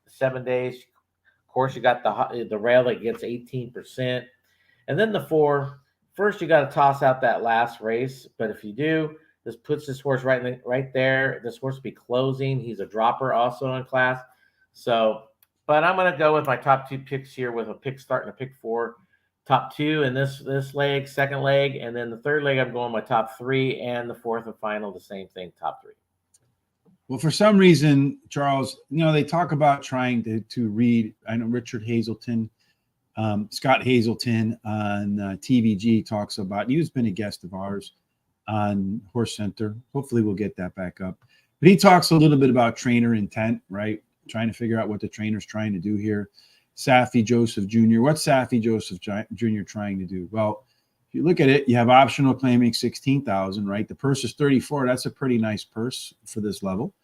seven days. Of course, you got the rail that gets 18%. And then the 4. First, you got to toss out that last race. But if you do, this puts this horse right there. This horse will be closing. He's a dropper also in class. So, but I'm going to go with my top 2 picks here with a pick start and a pick 4. Top 2 in this leg, second leg. And then the third leg, I'm going my top 3. And the 4th and final, the same thing, top 3. Well, for some reason, Charles, they talk about trying to read. I know Richard Hazelton, Scott Hazelton on TVG talks about. He's been a guest of ours on Horse Center. Hopefully, we'll get that back up. But he talks a little bit about trainer intent, right? Trying to figure out what the trainer's trying to do here. Safi Joseph Jr. What's Safi Joseph Jr. trying to do? Well, if you look at it, you have optional claiming 16,000, right? The purse is 34. That's a pretty nice purse for this level.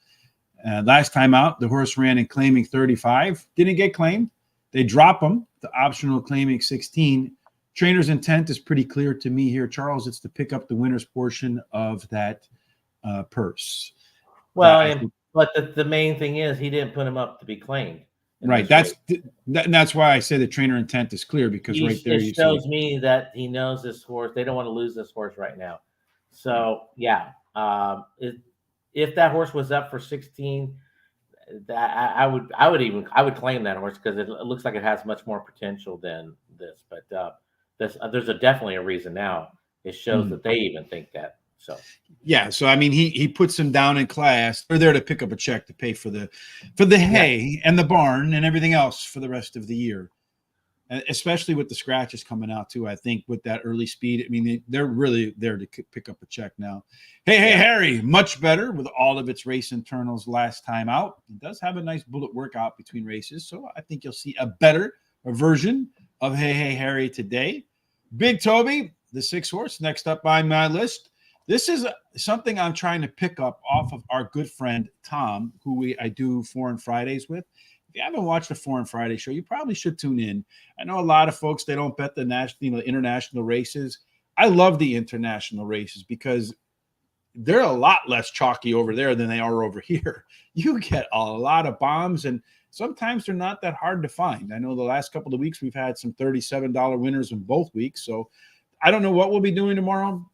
Last time out, the horse ran in claiming 35. Didn't get claimed. They drop him. The optional claiming 16. Trainer's intent is pretty clear to me here, Charles. It's to pick up the winner's portion of that purse. Well, but the main thing is he didn't put him up to be claimed. Right. That's why I say the trainer intent is clear, because right there it shows me that he knows this horse. They don't want to lose this horse right now. So yeah, if that horse was up for 16, I would claim that horse, because it looks like it has much more potential than this. But there's definitely a reason now. It shows that they even think that. So yeah, so I mean, he puts them down in class. They're there to pick up a check to pay for the hay and the barn and everything else for the rest of the year, especially with the scratches coming out too. I think with that early speed, I mean, they're really there to pick up a check now. Hey, Harry, much better with all of its race internals last time out. It does have a nice bullet workout between races, so I think you'll see a better version of Hey Harry today. Big Toby, the 6 horse, next up on my list. This is something I'm trying to pick up off of our good friend Tom, who I do Foreign Fridays with. If you haven't watched the Foreign Friday show, you probably should tune in. I know a lot of folks, they don't bet the international races. I love the international races because they're a lot less chalky over there than they are over here. You get a lot of bombs, and sometimes they're not that hard to find. I know the last couple of weeks we've had some $37 winners in both weeks. So I don't know what we'll be doing tomorrow.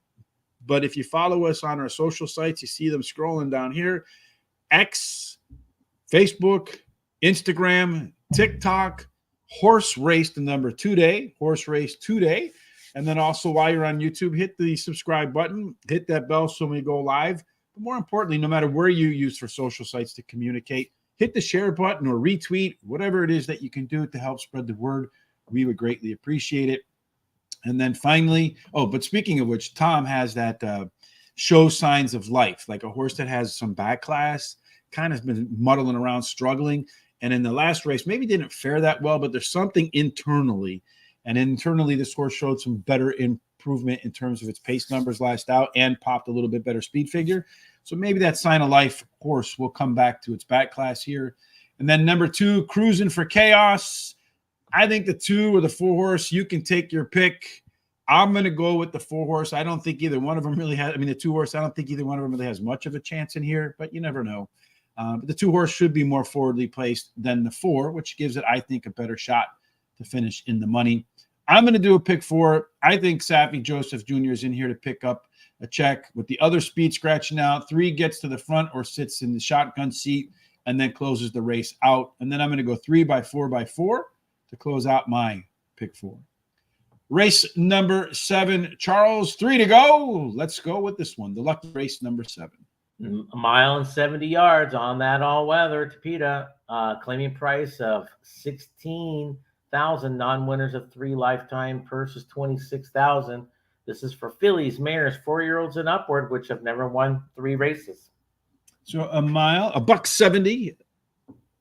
But if you follow us on our social sites, you see them scrolling down here. X, Facebook, Instagram, TikTok, Horse Race, the number 2 day, Horse Race 2 day. And then also while you're on YouTube, hit the subscribe button, hit that bell so when we go live. But more importantly, no matter where you use for social sites to communicate, hit the share button or retweet, whatever it is that you can do to help spread the word. We would greatly appreciate it. And then finally, but speaking of which, Tom has that show signs of life, like a horse that has some back class, kind of been muddling around, struggling. And in the last race, maybe didn't fare that well, but there's something internally. And internally, this horse showed some better improvement in terms of its pace numbers last out and popped a little bit better speed figure. So maybe that sign of life horse will come back to its back class here. And then number 2, Cruising for Chaos. I think the 2 or the 4 horse, you can take your pick. I'm going to go with the 4 horse. I don't think either one of them really has, the 2 horse, I don't think either one of them really has much of a chance in here, but you never know. But the 2 horse should be more forwardly placed than the 4, which gives it, I think, a better shot to finish in the money. I'm going to do a pick 4. I think Safi Joseph Jr. is in here to pick up a check with the other speed scratching out. 3 gets to the front or sits in the shotgun seat and then closes the race out. And then I'm going to go 3 by 4 by 4 to close out my pick 4. Race number 7, Charles, 3 to go. Let's go with this one. The lucky race number 7. A mile and 70 yards on that all-weather Tapeta. Claiming price of $16,000. Non-winners of 3 lifetime. Purse is $26,000. This is for fillies, mares, 4-year-olds and upward, which have never won 3 races. So a mile, $170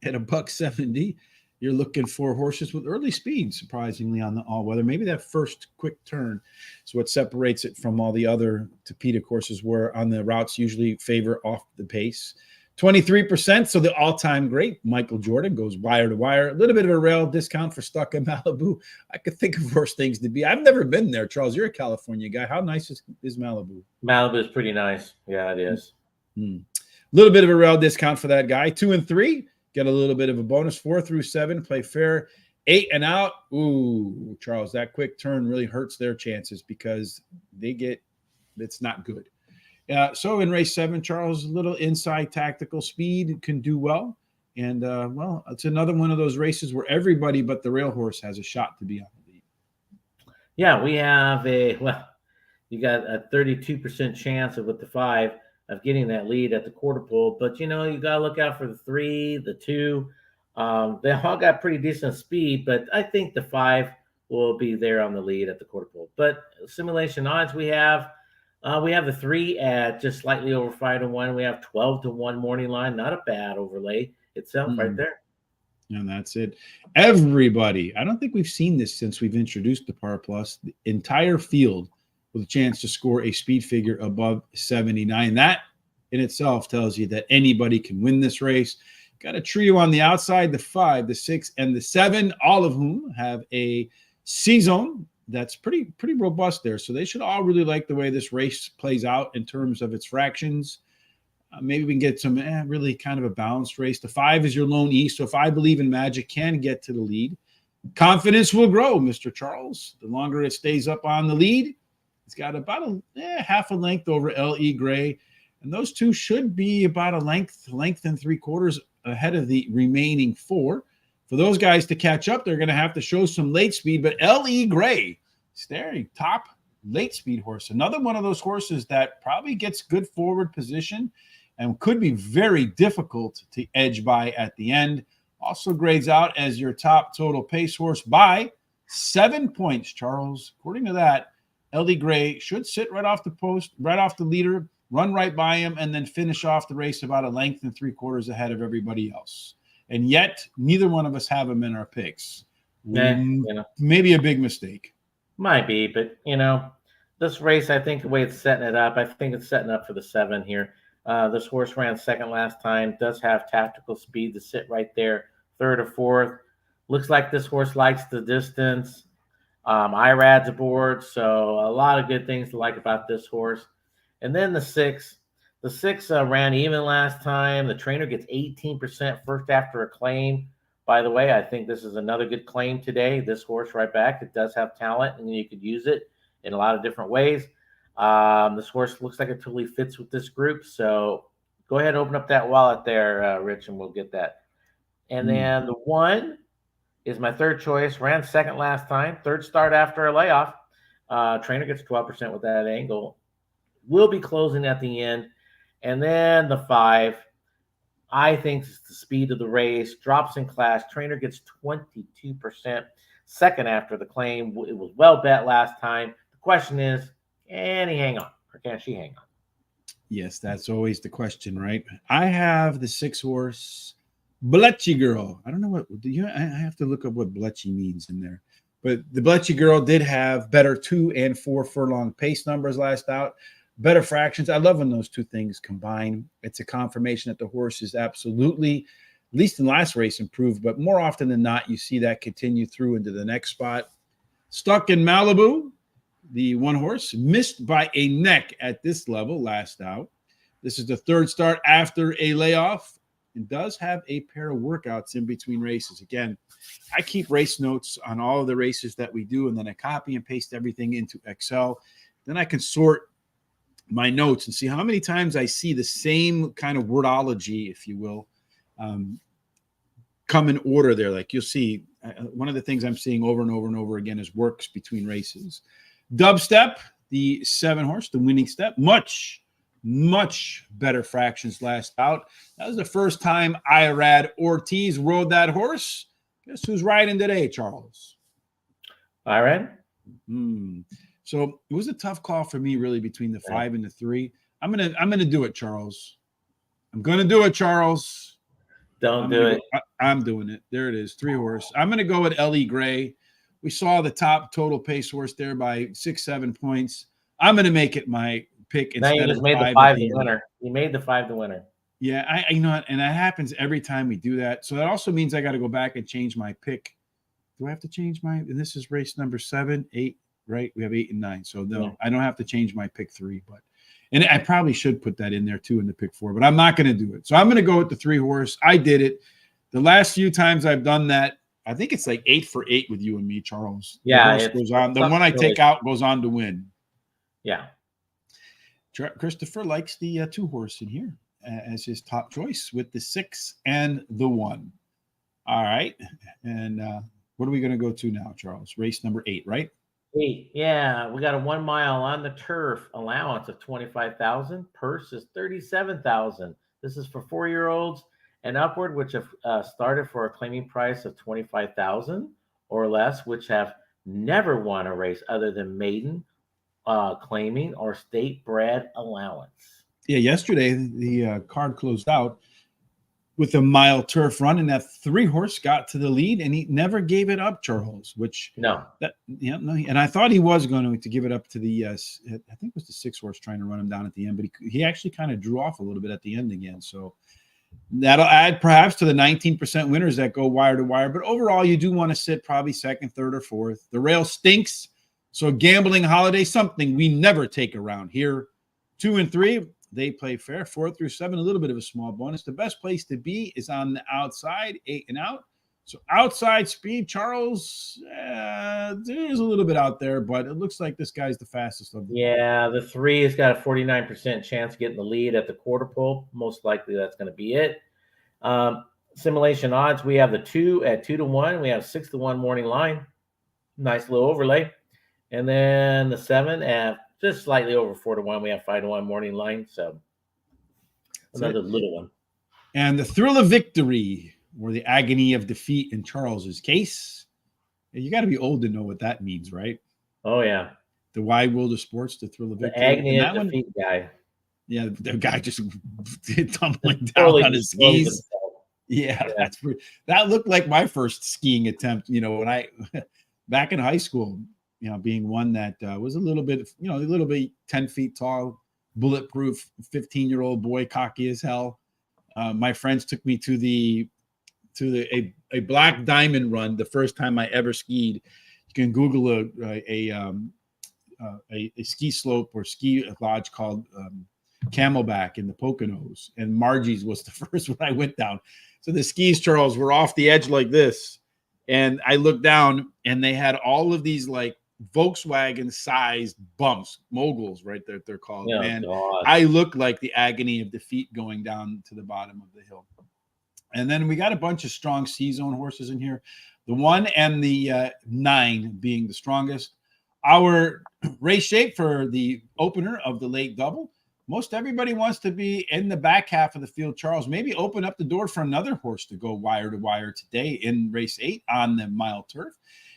at $170. You're looking for horses with early speed, surprisingly, on the all-weather. Maybe that first quick turn is what separates it from all the other Tapeta courses, where on the routes usually favor off the pace. 23%, so the all-time great Michael Jordan goes wire to wire. A little bit of a rail discount for Stuck in Malibu. I could think of worse things to be. I've never been there, Charles. You're a California guy. How nice is Malibu? Malibu is pretty nice. Yeah, it is. A little bit of a rail discount for that guy. 2 and 3. Get a little bit of a bonus. 4 through 7, play fair. 8 and out. Ooh, Charles, that quick turn really hurts their chances because it's not good. So in race 7, Charles, a little inside tactical speed can do well. And, it's another one of those races where everybody but the rail horse has a shot to be on the lead. Yeah, we have you got a 32% chance with the 5 of getting that lead at the quarter pole. But, you got to look out for the 3, the 2. They all got pretty decent speed, but I think the 5 will be there on the lead at the quarter pole. But simulation odds we have the 3 at just slightly over 5 to 1. We have 12 to 1 morning line. Not a bad overlay itself right there. And that's it. Everybody, I don't think we've seen this since we've introduced the Par Plus. The entire field with a chance to score a speed figure above 79. That in itself tells you that anybody can win this race. Got a trio on the outside, the 5, the 6, and the 7, all of whom have a C-zone that's pretty robust there. So they should all really like the way this race plays out in terms of its fractions. Maybe we can get some really kind of a balanced race. The 5 is your lone E. So if I Believe in Magic can get to the lead, confidence will grow, Mr. Charles. The longer it stays up on the lead, it's got about half a length over L.E. Gray. And those two should be about a length and 3/4 ahead of the remaining 4. For those guys to catch up, they're going to have to show some late speed. But L.E. Gray, staring top late speed horse. Another one of those horses that probably gets good forward position and could be very difficult to edge by at the end. Also grades out as your top total pace horse by 7 points, Charles. According to that, L.E. Gray should sit right off the post, right off the leader, run right by him, and then finish off the race about a length and 3/4 ahead of everybody else. And yet, neither one of us have him in our picks. Maybe a big mistake. Might be, but, this race, I think the way it's setting it up, I think it's setting up for the 7 here. This horse ran second last time, does have tactical speed to sit right there, 3rd or 4th. Looks like this horse likes the distance. IRAD's aboard, so a lot of good things to like about this horse. And then the 6. The 6 ran even last time. The trainer gets 18% first after a claim. By the way, I think this is another good claim today. This horse right back, it does have talent, and you could use it in a lot of different ways. This horse looks like it totally fits with this group. So go ahead and open up that wallet there, Rich, and we'll get that. And then the 1 is my 3rd choice. Ran second last time. 3rd start after a layoff. Trainer gets 12% with that angle. Will be closing at the end. And then the 5, I think it's the speed of the race. Drops in class. Trainer gets 22%. Second after the claim. It was well bet last time. The question is, can he hang on or can she hang on? Yes, that's always the question, right? I have the 6 horse Bletchy Girl. I don't know what I have to look up what Bletchy means in there. But the Bletchy Girl did have better 2 and 4 furlong pace numbers last out. Better fractions. I love when those two things combine. It's a confirmation that the horse is absolutely, at least in last race, improved. But more often than not, you see that continue through into the next spot. Stuck in Malibu. The 1 horse missed by a neck at this level last out. This is the 3rd start after a layoff and does have a pair of workouts in between races. Again, I keep race notes on all of the races that we do, and then I copy and paste everything into Excel. Then I can sort my notes and see how many times I see the same kind of wordology, if you will, come in order there. Like you'll see, one of the things I'm seeing over and over and over again is works between races. Dubstep, the 7 horse, the winning step, much better fractions last out. That was the first time Irad Ortiz rode that horse. Guess who's riding today, Charles? Irad? So it was a tough call for me, really, between the 5 and the 3. I'm gonna do it, Charles. I'm gonna do it, Charles. Don't do it. I'm doing it. There it is, 3 horse. I'm gonna go with L.E. Gray. We saw the top total pace horse there by 6-7 points. I'm gonna make it my pick instead now you just of made the 5 the winner. You made the 5 the winner. Yeah, I know, and that happens every time we do that. So that also means I got to go back and change my pick. Do I have to change my? And this is race number 7, 8. Right, we have 8 and 9, so no, I don't have to change my pick 3, and I probably should put that in there too in the pick 4, but I'm not going to do it. So I'm going to go with the 3 horse. I did it. The last few times I've done that, I think it's like 8 for 8 with you and me, Charles. Yeah, the goes on. The one I take out goes on to win. Yeah, Christopher likes the 2 horse in here as his top choice with the 6 and the 1. All right, and what are we going to go to now, Charles? Race number 8, right? 8. Yeah, we got a 1 mile on the turf allowance of 25,000. Purse is 37,000. This is for 4-year-olds and upward, which have started for a claiming price of 25,000 or less, which have never won a race other than maiden, claiming, or state bred allowance. Yeah, yesterday the card closed out. with a mile turf run, and that 3-horse got to the lead, and he never gave it up, Charles. Which No. And I thought he was going to give it up to the I think it was the 6-horse trying to run him down at the end, but he actually kind of drew off a little bit at the end again. So that'll add perhaps to the 19% winners that go wire to wire. But overall, you do want to sit probably second, third, or fourth. The rail stinks, so gambling holiday, something we never take around here. 2 and 3. They play fair. 4 through 7, a little bit of a small bonus. The best place to be is on the outside, 8 and out. So outside speed, Charles, there's a little bit out there, but it looks like this guy's the fastest of them. Yeah, the 3 has got a 49% chance of getting the lead at the quarter pole. Most likely that's going to be it. Simulation odds, we have the 2 at 2-1. We have 6-1 morning line. Nice little overlay. And then the 7 at just slightly over 4-1. We have 5-1 morning line. So another little one. And the thrill of victory, or the agony of defeat in Charles's case. You got to be old to know what that means, right? Oh, yeah. The wide world of sports, the thrill of victory. The agony of defeat guy. Yeah, the guy just tumbling down on his skis. Yeah, that looked like my first skiing attempt. When I back in high school, being one that was a little bit 10 feet tall, bulletproof, 15-year-old boy, cocky as hell. My friends took me to a black diamond run the first time I ever skied. You can Google a ski slope or ski lodge called Camelback in the Poconos, and Margie's was the first one I went down. So the skis, Charles, were off the edge like this, and I looked down, and they had all of these like Volkswagen-sized bumps, moguls, right there. They're called. Oh, man, God. I looked like the agony of defeat going down to the bottom of the hill. And then we got a bunch of strong C-zone horses in here. The 1 and the 9 being the strongest. Our race shape for the opener of the late double. Most everybody wants to be in the back half of the field, Charles. Maybe open up the door for another horse to go wire to wire today in race 8 on the mile turf.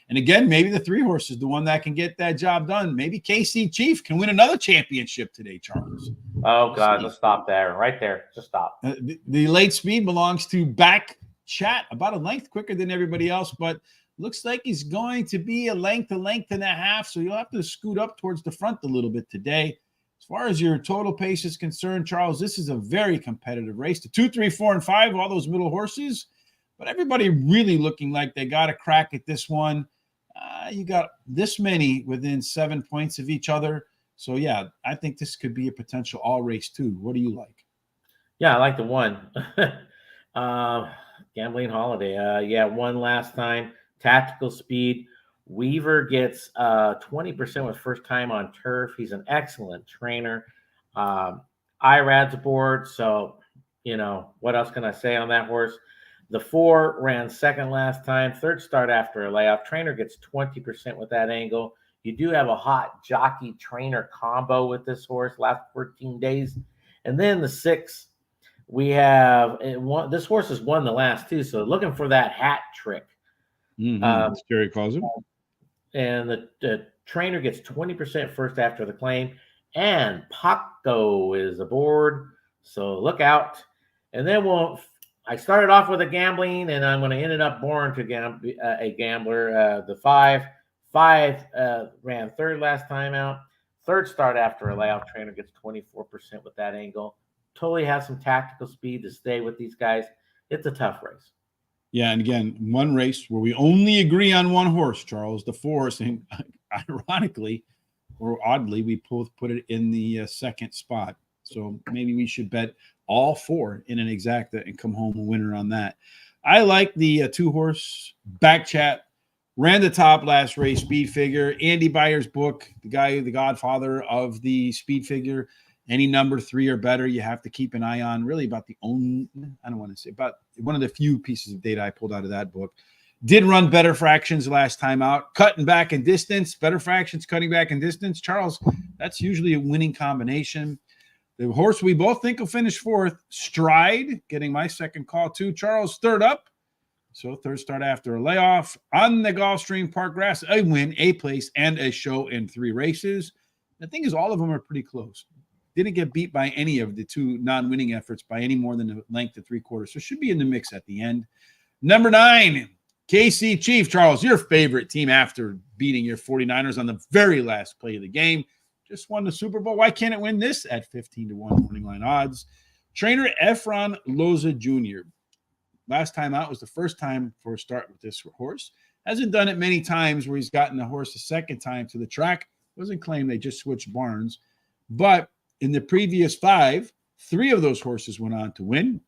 And again, maybe the 3 horse is the one that can get that job done. Maybe KC Chief can win another championship today, Charles. Oh, God, let's stop there. Right there. Just stop. The late speed belongs to Back Chat, about a length quicker than everybody else, but looks like he's going to be a length and a half, so you'll have to scoot up towards the front a little bit today. As far as your total pace is concerned, Charles, this is a very competitive race. The 2, 3, 4, and 5, all those middle horses, but everybody really looking like they got a crack at this one. You got this many within 7 points of each other. So, yeah, I think this could be a potential all race too. What do you like? Yeah, I like the 1. Gambling Holiday. 1 last time. Tactical speed. Weaver gets 20% with first time on turf. He's an excellent trainer. IRAD's aboard. So, what else can I say on that horse? The 4 ran second last time, third start after a layoff. Trainer gets 20% with that angle. You do have a hot jockey trainer combo with this horse last 14 days. And then the 6, we have this horse has won the last 2. So looking for that hat trick. Jerry calls him. And the trainer gets 20% first after the claim. And Paco is aboard. So look out. And then I started off with a gambling, and I'm going to end it up born to a gambler. The 5 ran third last time out. Third start after a layoff. Trainer gets 24% with that angle. Totally has some tactical speed to stay with these guys. It's a tough race. Yeah, and again, one race where we only agree on one horse, Charles, the 4. And ironically, or oddly, we both put it in the second spot. So maybe we should bet all 4 in an exacta and come home a winner on that. I like the 2 horse Back Chat. Ran the top last race, speed figure. Andy Byer's book, the godfather of the speed figure. Any number 3 or better, you have to keep an eye on. Really about about one of the few pieces of data I pulled out of that book. Did run better fractions last time out. Cutting back in distance, better fractions, cutting back in distance. Charles, that's usually a winning combination. The horse we both think will finish 4th, Stride, getting my second call too. Charles, third up. So third start after a layoff. On the Gulfstream Park grass, a win, a place, and a show in 3 races. The thing is, all of them are pretty close. didn't get beat by any of the two non-winning efforts by any more than a length of 3/4. So should be in the mix at the end. Number 9, KC Chief. Charles, your favorite team after beating your 49ers on the very last play of the game. Just won the Super Bowl. Why can't it win this at 15-1 morning line odds? Trainer Efron Loza Jr. Last time out was the first time for a start with this horse. Hasn't done it many times where he's gotten the horse a second time to the track. Wasn't claimed they just switched barns. But in the previous 5, 3 of those horses went on to win.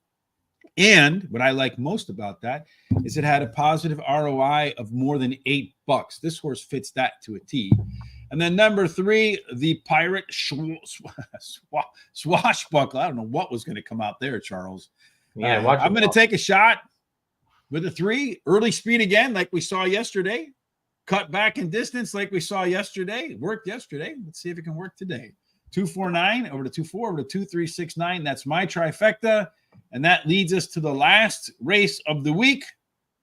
And what I like most about that is it had a positive ROI of more than $8. This horse fits that to a T. And then number 3, the Pirate Swashbuckler. I don't know what was going to come out there, Charles. Yeah, I'm going to take a shot with a 3. Early speed again, like we saw yesterday. Cut back in distance, like we saw yesterday. Worked yesterday. Let's see if it can work today. 249 over to 24 over to 2369. That's my trifecta. And that leads us to the last race of the week.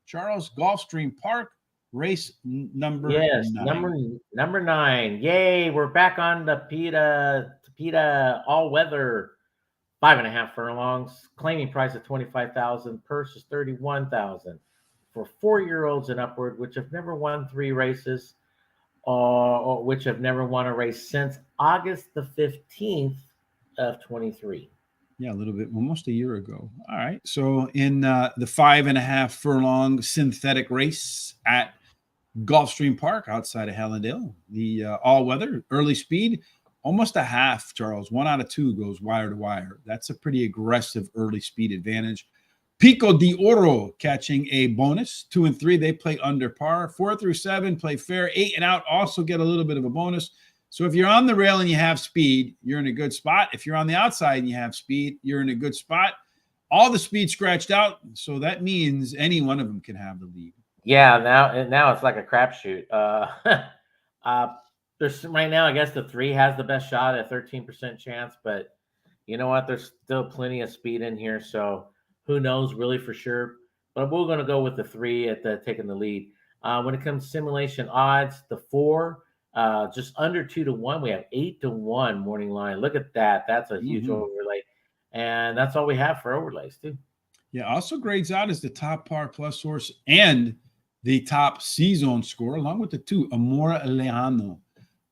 Charles, Gulfstream Park, race number 9. Number 9. Yay, we're back on the PETA all-weather 5.5 furlongs. Claiming price of $25,000. Purse is $31,000 for 4-year-olds and upward, which have never won 3 races, or which have never won a race since August the 15th of 23. Yeah, a little bit, almost a year ago. All right. So in the 5.5 furlong synthetic race at Gulfstream Park outside of Hallandale, the all-weather, early speed, almost a half, Charles. 1 out of 2 goes wire to wire. That's a pretty aggressive early speed advantage. Pico de Oro catching a bonus. 2 and 3, they play under par. 4 through 7 play fair. 8 and out also get a little bit of a bonus. So if you're on the rail and you have speed, you're in a good spot. If you're on the outside and you have speed, you're in a good spot. All the speed scratched out, so that means any one of them can have the lead. Yeah, now it's like a crapshoot. There's right now, I guess the 3 has the best shot at 13% chance, but you know what? There's still plenty of speed in here, so who knows really for sure. But we're going to go with the 3 at taking the lead. When it comes to simulation odds, the 4. Just under 2-1. We have 8-1 morning line. Look at that. That's a huge overlay. And that's all we have for overlays, too. Yeah, also grades out as the top par plus source and the top C-zone score, along with the 2, Amora Lejano.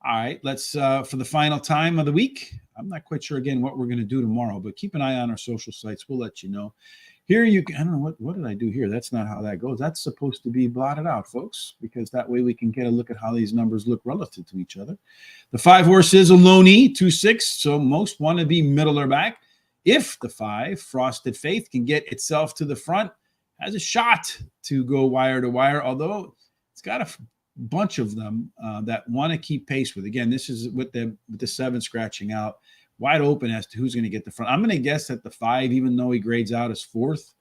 All right, let's, for the final time of the week, I'm not quite sure, again, what we're going to do tomorrow, but keep an eye on our social sites. We'll let you know. Here you can, I don't know, what did I do here? That's not how that goes. That's supposed to be blotted out, folks, because that way we can get a look at how these numbers look relative to each other. The 5 horse is a Loney, 2-6, so most want to be middle or back. If the 5, Frosted Faith, can get itself to the front, has a shot to go wire to wire, although it's got a bunch of them that want to keep pace with. Again, this is with the 7 scratching out. Wide open as to who's going to get the front. I'm going to guess that the 5, even though he grades out as 4th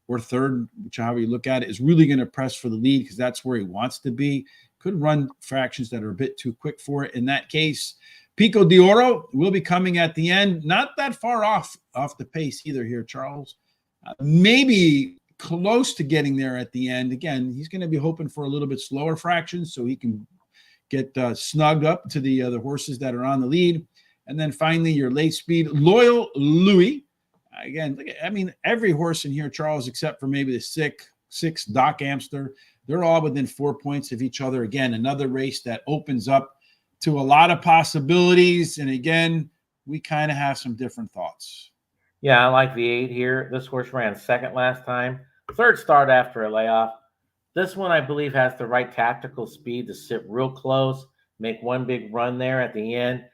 or 3rd, whichever you look at it, is really going to press for the lead because that's where he wants to be. Could run fractions that are a bit too quick for it. In that case, Pico de Oro will be coming at the end. Not that far off the pace either here, Charles. Maybe close to getting there at the end. Again, he's going to be hoping for a little bit slower fractions so he can get snugged up to the horses that are on the lead. And then finally, your late speed, Loyal Louis. Again, look at, I mean, every horse in here, Charles, except for maybe the 6 Doc Amster, they're all within 4 points of each other. Again, another race that opens up to a lot of possibilities. And again, we kind of have some different thoughts. Yeah, I like the 8 here. This horse ran 2nd last time. 3rd start after a layoff. This one, I believe, has the right tactical speed to sit real close, make one big run there at the end.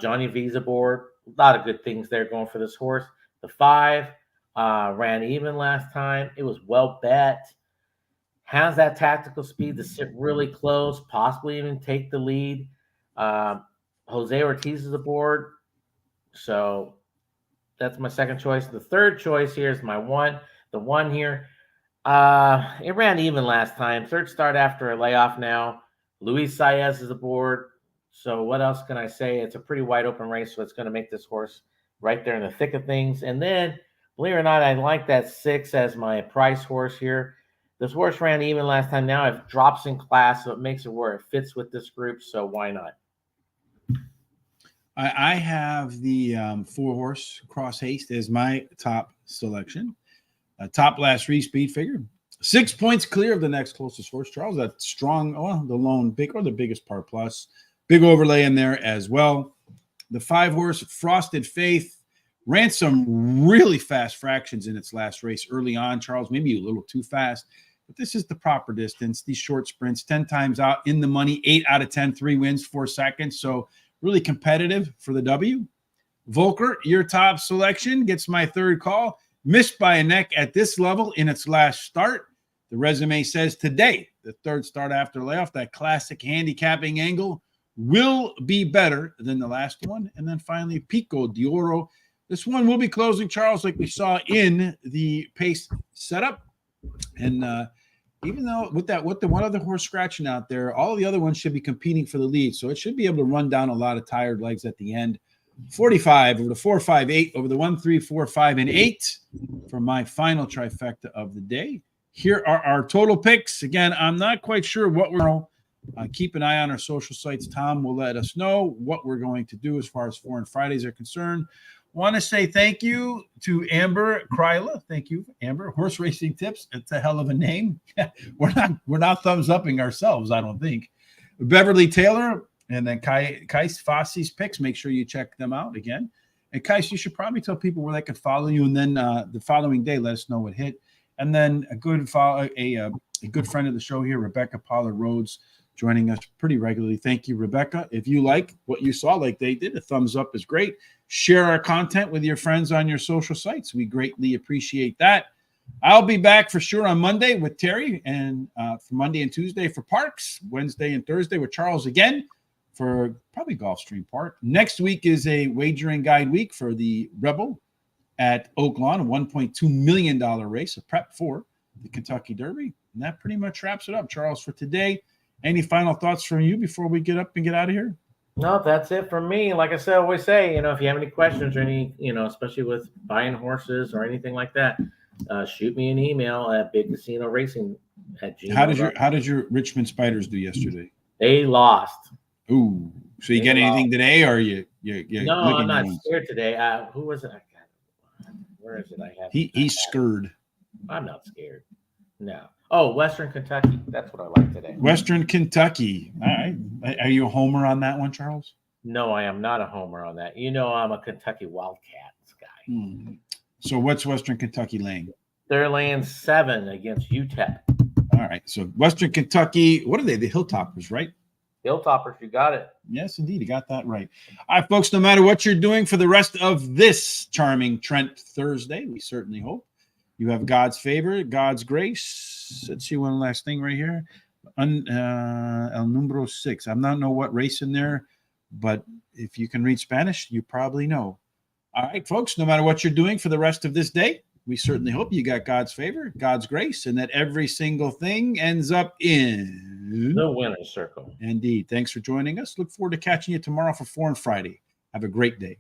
Johnny V's aboard. A lot of good things there going for this horse. The 5 ran even last time. It was well bet. Has that tactical speed to sit really close, possibly even take the lead. Jose Ortiz is aboard. So that's my 2nd choice. The 3rd choice here is my 1. The 1 here. It ran even last time. 3rd start after a layoff now. Luis Saez is aboard. So what else can I say? It's a pretty wide open race, so it's going to make this horse right there in the thick of things. And then, believe it or not, I like that 6 as my price horse here. This horse ran even last time. Now it drops in class, so it makes it where it fits with this group, so why not? I have the 4-horse Cross Haste as my top selection. Top last 3 speed figure. 6 points clear of the next closest horse, Charles. That strong, the lone big or the biggest par plus. Big overlay in there as well. The 5-horse Frosted Faith ran some really fast fractions in its last race early on, Charles, maybe a little too fast. But this is the proper distance. These short sprints, 10 times out in the money, 8 out of 10, 3 wins, 4 seconds. So really competitive for the W. Volker, your top selection, gets my third call. Missed by a neck at this level in its last start. The resume says today, the third start after layoff, that classic handicapping angle will be better than the last one. And then finally, Pico de Oro. This one will be closing, Charles, like we saw in the pace setup. And even though with the one other horse scratching out there, all the other ones should be competing for the lead. So it should be able to run down a lot of tired legs at the end. 45 over the 4, 5, 8 over the 1, 3, 4, 5, and 8 for my final trifecta of the day. Here are our total picks. Again, I'm not quite sure what we're keep an eye on our social sites. Tom will let us know what we're going to do as far as Foreign Fridays are concerned. Want to say thank you to Amber Kryla. Thank you, Amber. Horse Racing Tips. It's a hell of a name. We're not thumbs upping ourselves, I don't think. Beverly Taylor and then Kais Fossey's picks. Make sure you check them out again. And Kais, you should probably tell people where they can follow you, and then the following day, let us know what hit. And then a good friend of the show here, Rebecca Pollard Rhodes, joining us pretty regularly. Thank you, Rebecca. If you like what you saw, like they did, a thumbs up is great. Share our content with your friends on your social sites. We greatly appreciate that. I'll be back for sure on Monday with Terry, and for Monday and Tuesday for Parks, Wednesday and Thursday with Charles again for probably Gulfstream Park. Next week is a wagering guide week for the Rebel at Oak Lawn, a $1.2 million race, a prep for the Kentucky Derby. And that pretty much wraps it up, Charles, for today. Any final thoughts from you before we get up and get out of here? No, that's it for me. Like I said, I always say, if you have any questions or any, especially with buying horses or anything like that, shoot me an email at bigcasinoracing@gmail.com. How did your Richmond Spiders do yesterday? They lost. Ooh, so you get anything today, or you No, I'm not scared today. Who was it? Where is it? I have. He's scared. I'm not scared. No. Oh, Western Kentucky. That's what I like today. Western Kentucky. All right. Are you a homer on that one, Charles? No, I am not a homer on that. I'm a Kentucky Wildcats guy. So what's Western Kentucky laying? They're laying 7 against UTEP. All right. So Western Kentucky, what are they? The Hilltoppers, right? Hilltoppers, you got it. Yes, indeed. You got that right. All right, folks, no matter what you're doing for the rest of this charming Trent Thursday, we certainly hope you have God's favor, God's grace. Let's see one last thing right here. El Número 6. I don't know what race in there, but if you can read Spanish, you probably know. All right, folks, no matter what you're doing for the rest of this day, we certainly hope you got God's favor, God's grace, and that every single thing ends up in the winner's circle. Indeed. Thanks for joining us. Look forward to catching you tomorrow for Foreign Friday. Have a great day.